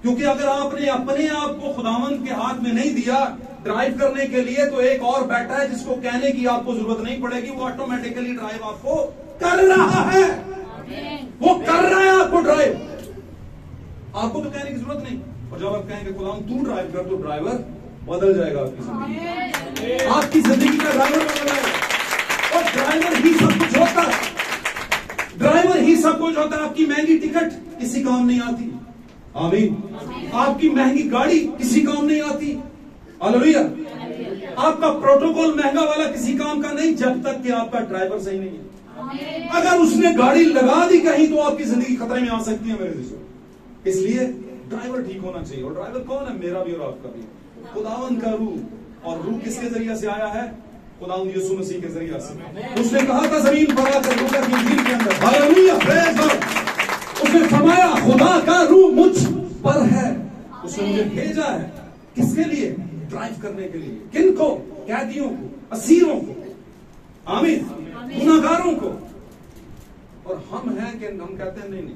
کیونکہ اگر آپ نے اپنے آپ کو خداوند کے ہاتھ میں نہیں دیا ڈرائیو کرنے کے لیے, تو ایک اور بیٹا ہے جس کو کہنے کی آپ کو ضرورت نہیں پڑے گی, وہ آٹومیٹیکلی ڈرائیو آپ کو کر رہا ہے. وہ کر رہا ہے آپ کو ڈرائیو, آپ کو تو کہنے کی ضرورت نہیں. اور جب آپ کہیں گے خداوند تو ڈرائیو کر, تو ڈرائیور بدل جائے گا آپ کی زندگی, آپ کی زندگی کا ڈرائیور بدل جائے گا. اور ڈرائیور ہی سب کچھ ہوتا ہے, ڈرائیور ہی سب کچھ ہوتا ہے. آپ کی مہنگی ٹکٹ کسی کام نہیں آتی. آمین. آپ کی مہنگی گاڑی کسی کام نہیں آتی. ہاللیلویہ. آپ کا پروٹوکول مہنگا والا کسی کام کا نہیں, جب تک کہ آپ کا ڈرائیور صحیح نہیں ہے. اگر اس نے گاڑی لگا دی کہیں تو آپ کی زندگی خطرے میں آ سکتی ہے میرے دوستوں. اس لیے ڈرائیور ٹھیک ہونا چاہیے. اور ڈرائیور کون ہے؟ میرا بھی اور آپ کا بھی, خداوند کا روح. اور روح کس کے ذریعے سے آیا ہے؟ خداوند یسوع مسیح کے ذریعے سے. اس نے کہا تھا زمین پر آ کر روح کی انجیل کے اندر, ہاللیلویہ, پریز گاڈ. اس نے فرمایا خدا کا روح مجھ پر ہے, اس نے مجھے بھیجا ہے. کس کے لیے؟ ڈرائیو کرنے کے لیے. کن کو؟ قیدیوں کو, اسیروں کو, آمین, گناہگاروں کو. اور ہم ہیں کہ ہم کہتے ہیں نہیں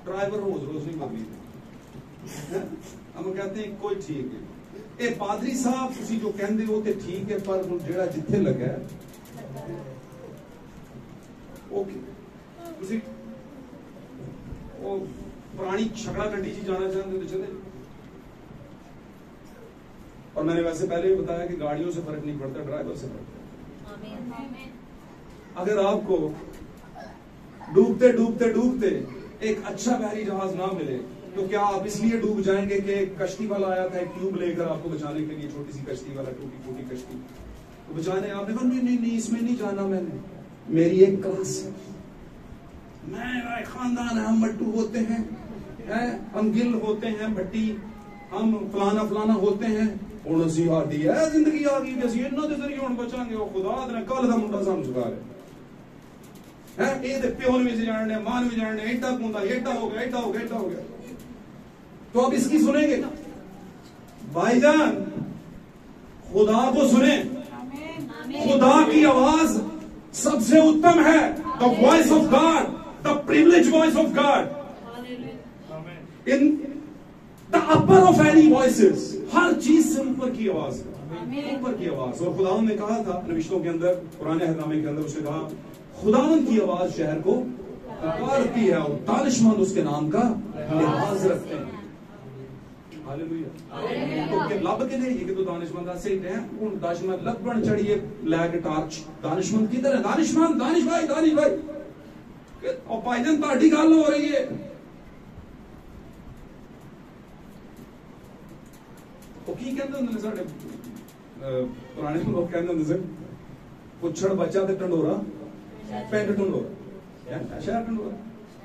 ڈرائیور روز روز نہیں بدلی. ہم کہتے ہیں کوئی ٹھیک ہے, اے پادری صاحب تسی جو کہندے ہو تے ٹھیک ہے پر جیڑا جتھے لگا ہے اوکے تسی او پرانی چھکڑا گڈی جی جانا چاہتے ہو تو چلے. اور میں نے ویسے پہلے بھی بتایا کہ گاڑیوں سے فرق نہیں پڑتا, ڈرائیور سے فرق پڑتا. اگر آپ کو ڈوبتے ڈوبتے ڈوبتے ایک اچھا بحری جہاز نہ ملے تو کیا آپ اس لیے ڈوب جائیں گے کہ ایک کشتی والا آیا تھا ایک ٹیوب لے کر آپ کو بچانے کے لیے, چھوٹی سی کشتی والا, ٹوٹی پھوٹی کشتی تو بچانے آپ نے کہا نہیں اس میں نہیں جانا, میں نے میری ایک کلاس ہے, میں خاندان ہے, ہم مٹو ہوتے ہیں, ہم گل ہوتے ہیں, بھٹی, ہم فلانا فلانا ہوتے ہیں, ہوں اسی ہاڈی ہے زندگی آ گئی اسی انہاں دے ذریعے ہن بچاں گے. او خدا دے کل دا منڈا سانوں سکھا رہے اے دے پیو نے بھی جاننے, ماں نے بھی جاننے, ایڈا کوندا ایڈا ہو گیا, ایڈا ہو گیا, ایڈا ہو گیا. تو اب اس کی سنیں گے بھائی جان, خدا کو سنیں, خدا کی آواز سب سے اتم ہے. the voice of God, the privileged voice of God, in the upper of any voices, ہر چیز سے اوپر کی آواز ہے, اوپر کی آواز. اور خداوند نے کہا تھا نوشتوں کے اندر, پرانے عہد نامے کے اندر اس نے کہا خداوند کی آواز شہر کو پکارتی ہے اور دانشمند اس کے نام کا لحاظ رکھتے ہیں. ہاللویہ. تو کہ لب کے لئے یہ کہ تو دانشمند ایسے ہی ہیں, ان دانشمند لب بڑھ چڑھیے لے کے ٹارچ, دانشمند کدھر ہے, دانشمند, دانش بھائی, دانش بھائی, اور بھائی جان تاڑی گال ہو رہی ہے. وہ کی کہندے ہوندے نے ساڈے پرانے لوگ کہندے ہوندے سن, پچھڑ بچا تے ٹنڈورا پینڈ ٹنڈورا, شہر ٹنڈورا,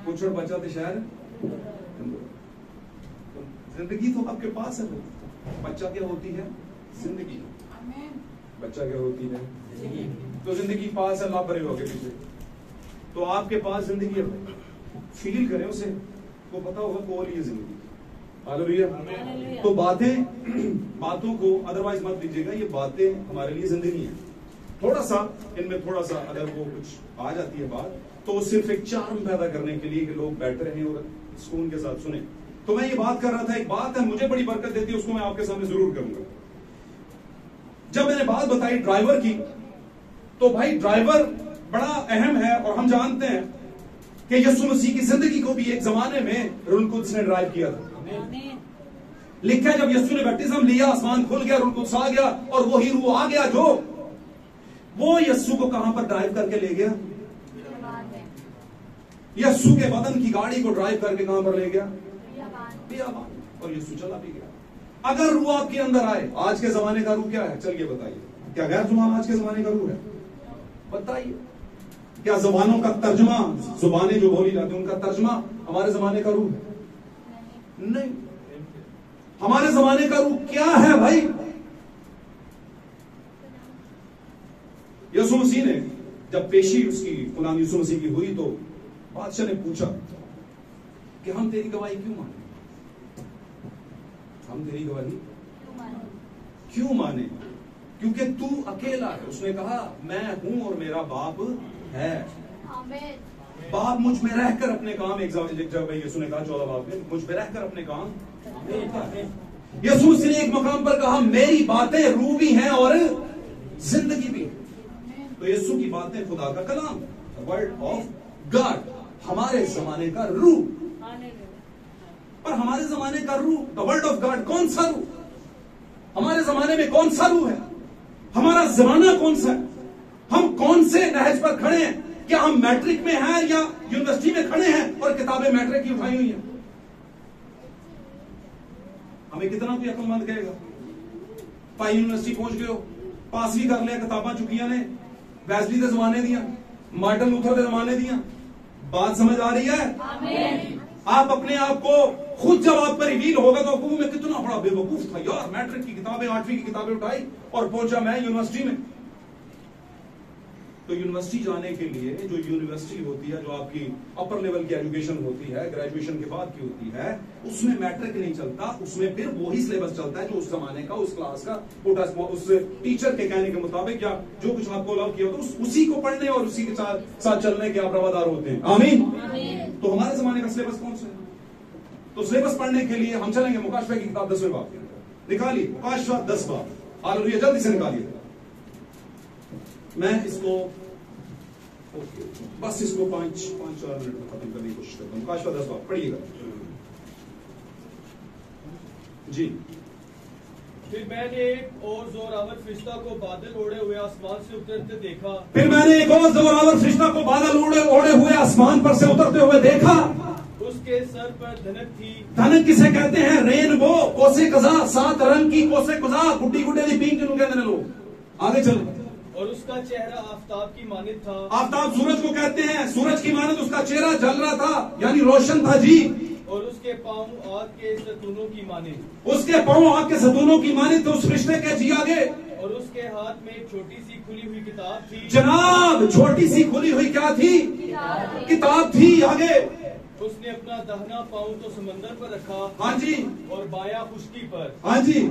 پچھڑ بچا تے شہر ٹنڈورا. زندگی تو آپ کے پاس ہے. بچہ کیا ہوتی ہے, زندگی. بچہ کیا ہوتی ہے, تو زندگی پاس ہے, لا بھرے ہو کے پیچھے. تو آپ کے پاس زندگی ہے, فیل کریں اسے, کو پتا ہوگا کون یہ زندگی. ہاللویہ. تو باتوں کو ادروائز مت لیجیے گا, یہ باتیں ہمارے لیے زندگی ہیں. تھوڑا سا ان میں تھوڑا سا اگر وہ کچھ آ جاتی ہے بات تو صرف ایک چارم پیدا کرنے کے لیے کہ لوگ بیٹھے رہیں اور سکون کے ساتھ سنیں. تو میں یہ بات کر رہا تھا, ایک بات ہے مجھے بڑی برکت دیتی ہے, اس کو میں آپ کے سامنے ضرور کروں گا. جب میں نے بات بتائی ڈرائیور کی, تو بھائی ڈرائیور بڑا اہم ہے, اور ہم جانتے ہیں کہ یسوع مسیح کی زندگی کو بھی ایک زمانے میں روح القدس نے ڈرائیو کیا تھا. لکھا ہے جب یسوع نے بیپٹزم لیا, آسمان کھل گیا, روح القدس آ گیا, اور وہی روح آ گیا جو وہ یسوع کو کہاں پر ڈرائیو کر کے لے گیا, یسوع کے بدن کی گاڑی کو ڈرائیو کر کے کہاں پر لے گیا, اور یسوع چلا بھی گیا. اگر روح آپ کے اندر آئے, آج کے زمانے کا روح کیا ہے, چلیے بتائیے, کیا غیر زبان آج کے زمانے کا روح ہے, بتائیے. کیا زبانوں کا ترجمہ, زبانیں جو بولی جاتی ہیں ان کا ترجمہ ہمارے زمانے کا روح ہے, نہیں. ہمارے زمانے کا روح کیا ہے بھائی. یسوع مسیح نے جب پیشی اس کی غلام یسوع مسیح کی ہوئی تو بادشاہ نے پوچھا کہ ہم تیری گواہی کیوں مانیں, ہم تیری گواہی کیوں مانیں, کیونکہ تو اکیلا ہے. اس نے کہا میں ہوں اور میرا باپ ہے. باپ مجھ میں رہ کر اپنے کام, ایک جگہ یسوع نے کہا 14 باب میں, مجھ میں رہ کر اپنے کام. یسوع نے ایک مقام پر کہا میری باتیں روح بھی ہیں اور زندگی بھی ہے. تو یسوع کی باتیں خدا کا کلام, ورڈ آف گاڈ, ہمارے زمانے کا روح. اور ہمارے زمانے کا روح, دا ورڈ آف گاڈ, کون سا روح, ہمارے زمانے میں کون سا روح ہے, ہمارا زمانہ کون سا ہے, ہم کون سے نہج پر کھڑے ہیں, کیا ہم میٹرک میں ہیں یا یونیورسٹی میں کھڑے ہیں اور کتابیں میٹرک کی اٹھائی ہوئی ہیں. ہمیں کتنا کوئی عقل مند کہے گا, پائی یونیورسٹی پہنچ گئے ہو, پاس بھی کر لیا, کتاباں چکیاں نے, ویزلی دے زمانے دیا, مارٹن لوتھر دے زمانے دیا. بات سمجھ آ رہی ہے. آپ اپنے آپ کو خود جب آپ پر ریویل ہوگا تو میں کتنا بڑا بے وقوف تھا یار, میٹرک کی کتابیں 8ویں کی کتابیں اٹھائی اور پہنچا میں یونیورسٹی میں. تو یونیورسٹی جانے کے لیے جو یونیورسٹی ہوتی ہے, جو آپ کی اپر لیول کی ایجوکیشن ہوتی ہے, گریجویشن کے بعد کی ہوتی ہے, اس میں میٹرک نہیں چلتا, اس میں پھر وہی سلیبس چلتا ہے جو اس زمانے کا, اس کلاس کا, اس ٹیچر کے کہنے کے مطابق یا جو کچھ آپ کو الاؤ کیا ہوتا ہے اسی کو پڑھنے اور اسی کے ساتھ چلنے کے آپ روادار ہوتے ہیں. آمین. تو ہمارے زمانے کا سلیبس کون سا ہے, تو سلیبس پڑھنے کے لیے ہم چلیں گے مکاشفہ کی کتاب 10ویں باب کے اندر. نکالیے مکاشفہ 10 باب. ہاللویا جلدی سے نکالیے. میں اس کو بس اس کو 5-4 منٹ میں ختم کرنے کی کوشش کرتا ہوں. مکاشفہ 10 باب پڑھیے گا جی. پھر میں نے ایک اور زوراور فرشتہ کو بادل اوڑے ہوئے آسمان سے اترتے دیکھا. پھر میں نے ایک اور زوراور فرشتہ کو بادل اوڑے ہوئے آسمان پر سے اترتے ہوئے دیکھا. اس کے سر پر دھنک تھی. دھنک کسے کہتے ہیں؟ رینبو، کوسے قزح، 7 رنگ کی کوسے قزح، گڈی گڈے دی پینک جنہوں کہتے ہیں لوگ. آگے چلو. اور اس کا چہرہ آفتاب کی مانند تھا. آفتاب سورج کو کہتے ہیں، سورج کی مانند اس کا چہرہ جل رہا تھا، یعنی روشن تھا جی. اور اس کے پاؤں آگ کے ستونوں کی مانند. اس کے پاؤں آگ کے ستونوں کی مانند. تو اس فرشتے کے جی آگے. اور اس کے ہاتھ میں ایک چھوٹی سی کھلی ہوئی کتاب تھی. جناب چھوٹی سی کھلی ہوئی کیا تھی؟ کتاب تھی. آگے. اس نے اپنا دہنا پاؤں تو سمندر پر رکھا. ہاں جی. اور بایاں خشکی پر. ہاں جی.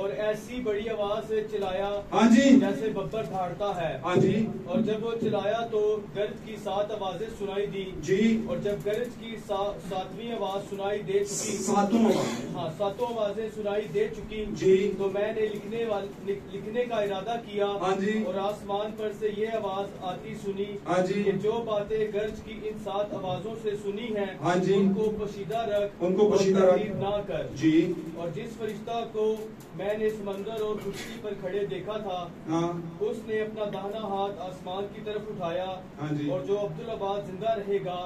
اور ایسی بڑی آواز سے چلایا. ہاں جی. جیسے ببر دھاڑتا ہے. ہاں جی. اور جب وہ چلایا تو گرج کی 7 آوازیں سنائی دی. جی. اور جب گرج کی 7ویں آواز سنائی دے چکی. 7 آوازیں سنائی دے چکی. جی. تو میں نے لکھنے کا ارادہ کیا. ہاں جی. اور آسمان پر سے یہ آواز آتی سنی. ہاں جی. کہ جو باتیں گرج کی ان 7 آوازوں سے سنی ہیں. ہاں جی. ان کو پوشیدہ رکھ. ان کو پوشیدہ رکھ. نہ کر. جی. اور جس فرشتہ کو میں نے سمندر اور خشکی پر کھڑے دیکھا تھا. ہاں. اس نے اپنا داہنا ہاتھ آسمان کی طرف اٹھایا. ہاں جی. اور جو عبدالآباد زندہ رہے گا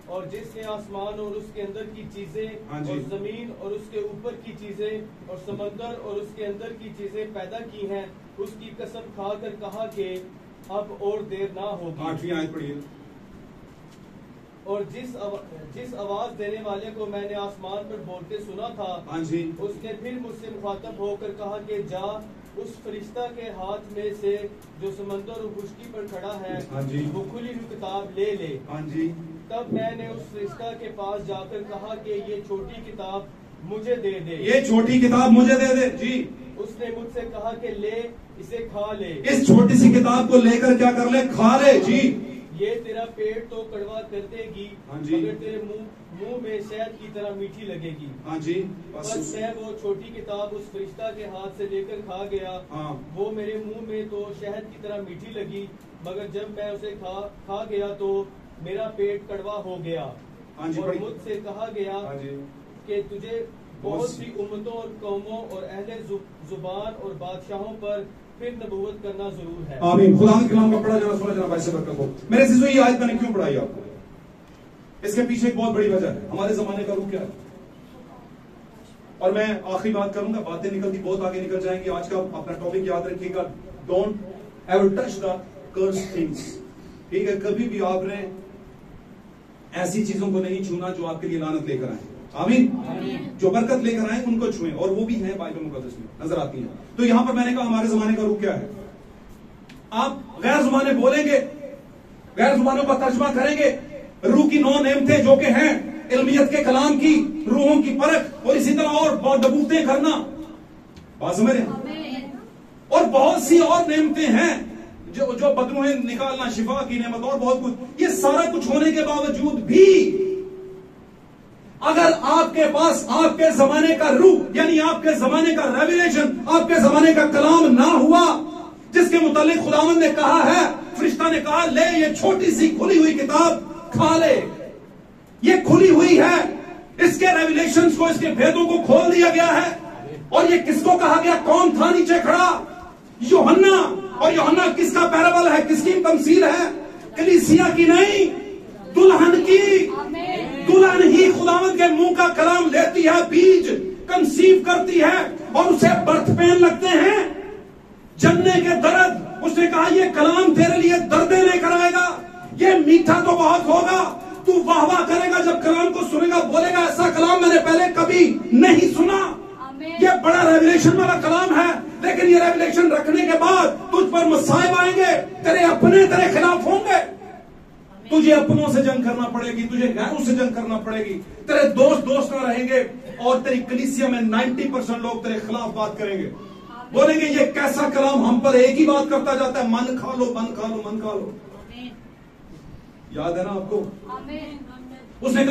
اور جس نے آسمان اور اس کے اندر کی چیزیں. ہاں جی. اور زمین اور اس کے اوپر کی چیزیں اور سمندر اور اس کے اندر کی چیزیں پیدا کی ہیں اس کی قسم کھا کر کہا کہ اب اور دیر نہ ہوگی. 8ویں آیت پڑھیے. اور جس آواز دینے والے کو میں نے آسمان پر بولتے سنا تھا. ہاں جی. اس نے پھر مجھ سے مخاطب ہو کر کہا کہ جا اس فرشتہ کے ہاتھ میں سے جو سمندر اور خشکی پر کھڑا ہے. ہاں جی. وہ کھلی ہوئی کتاب لے لے. ہاں جی. تب میں نے اس فرشتہ کے پاس جا کر کہا کہ یہ چھوٹی کتاب مجھے دے دے. یہ چھوٹی کتاب مجھے دے دے. جی. اس نے مجھ سے کہا کہ لے اسے کھا لے. اس چھوٹی سی کتاب کو لے کر کیا کر لے؟ کھا لے. جی. یہ تیرا پیٹ تو کڑوا کر دے گی. ہاں جی. مگر تیرے منہ میں شہد کی طرح میٹھی لگے گی. ہاں جی. بس میں وہ چھوٹی کتاب اس فرشتہ کے ہاتھ سے لے کر کھا گیا. ہاں. وہ میرے منہ میں تو شہد کی طرح میٹھی لگی مگر جب میں اسے کھا گیا تو میرا پیٹ کڑوا ہو گیا. ہاں جی. اور مجھ سے کہا گیا ہاں جی. کہ تجھے بہت سی امتوں اور قوموں اور اہل زبان اور بادشاہوں پر پھر نبوت کرنا ضرور ہے. آمین. خدا کے کلام کا پڑھا جانا سنا جانا باعث برکت ہو. میرے عزیزو یہ آیت میں نے کیوں پڑھائی آپ کو؟ اس کے پیچھے ایک بہت بڑی وجہ ہے. ہمارے زمانے کا روح کیا ہے؟ اور میں آخری بات کروں گا، باتیں نکلتی بہت آگے نکل جائیں گی. آج کا اپنا ٹاپک یاد رکھیے گا، don't ever touch the accursed things. ٹھیک ہے؟ کبھی بھی آپ نے ایسی چیزوں کو نہیں چھونا جو آپ کے لیے لعنت لے کر آئیں. آمین. جو برکت لے کر آئیں ان کو چھوئیں، اور وہ بھی ہیں بائبل مقدس میں نظر آتی ہیں. تو یہاں پر میں نے کہا ہمارے زمانے کا روح کیا ہے. آپ غیر زبانیں بولیں گے، غیر زبانوں کا ترجمہ کریں گے. روح کی 9 نعمتیں جو کہ ہیں علمیت کے کلام کی، روحوں کی پرکھ، اور اسی طرح اور بہت نبوتیں کرنا. بات سمجھ رہے ہیں؟ اور بہت سی اور نعمتیں ہیں جو بدروہیں نکالنا، شفا کی نعمت اور بہت کچھ. یہ سارا کچھ ہونے کے باوجود بھی اگر آپ کے پاس آپ کے زمانے کا روح یعنی آپ کے زمانے کا ریویلیشن، آپ کے زمانے کا کلام نہ ہوا جس کے متعلق خداوند نے کہا ہے، فرشتہ نے کہا لے یہ چھوٹی سی کھلی ہوئی کتاب کھا لے. یہ کھلی ہوئی ہے، اس کے ریویلیشنز کو، اس کے بھیدوں کو کھول دیا گیا ہے. اور یہ کس کو کہا گیا؟ کون تھا نیچے کھڑا؟ یوحنا. اور یوحنا کس کا پیرابل ہے، کس کی تمثیل ہے؟ کلیسیا کی نہیں، دلہن کی. دلہن ہی خداوند کے منہ کا کلام لیتی ہے، بیج کنسیو کرتی ہے اور اسے برتھ پین لگتے ہیں، جننے کے درد. اس نے کہا یہ کلام تیرے لیے دردیں لے کر آئے گا، یہ میٹھا تو بہت ہوگا، تو واہ واہ کرے گا جب کلام کو سنے گا، بولے گا ایسا کلام میں نے پہلے کبھی نہیں سنا. یہ بڑا ریویلیشن والا کلام ہے، لیکن یہ ریویلیشن رکھنے کے بعد تجھ پر مصائب آئیں گے، تیرے اپنے تیرے خلاف ہوں گے. تجھے اپنوں سے جنگ کرنا پڑے گی، تجھے غیروں سے جنگ کرنا پڑے گی. تیرے دوست نہ رہیں گے، اور تیری کلیسیا میں 90% لوگ تیرے خلاف بات کریں گے، بولیں گے یہ کیسا کلام ہم پر ایک ہی بات کرتا جاتا ہے، من کھا لو من کھا لو من کھا لو. یاد ہے نا آپ کو؟ اس نے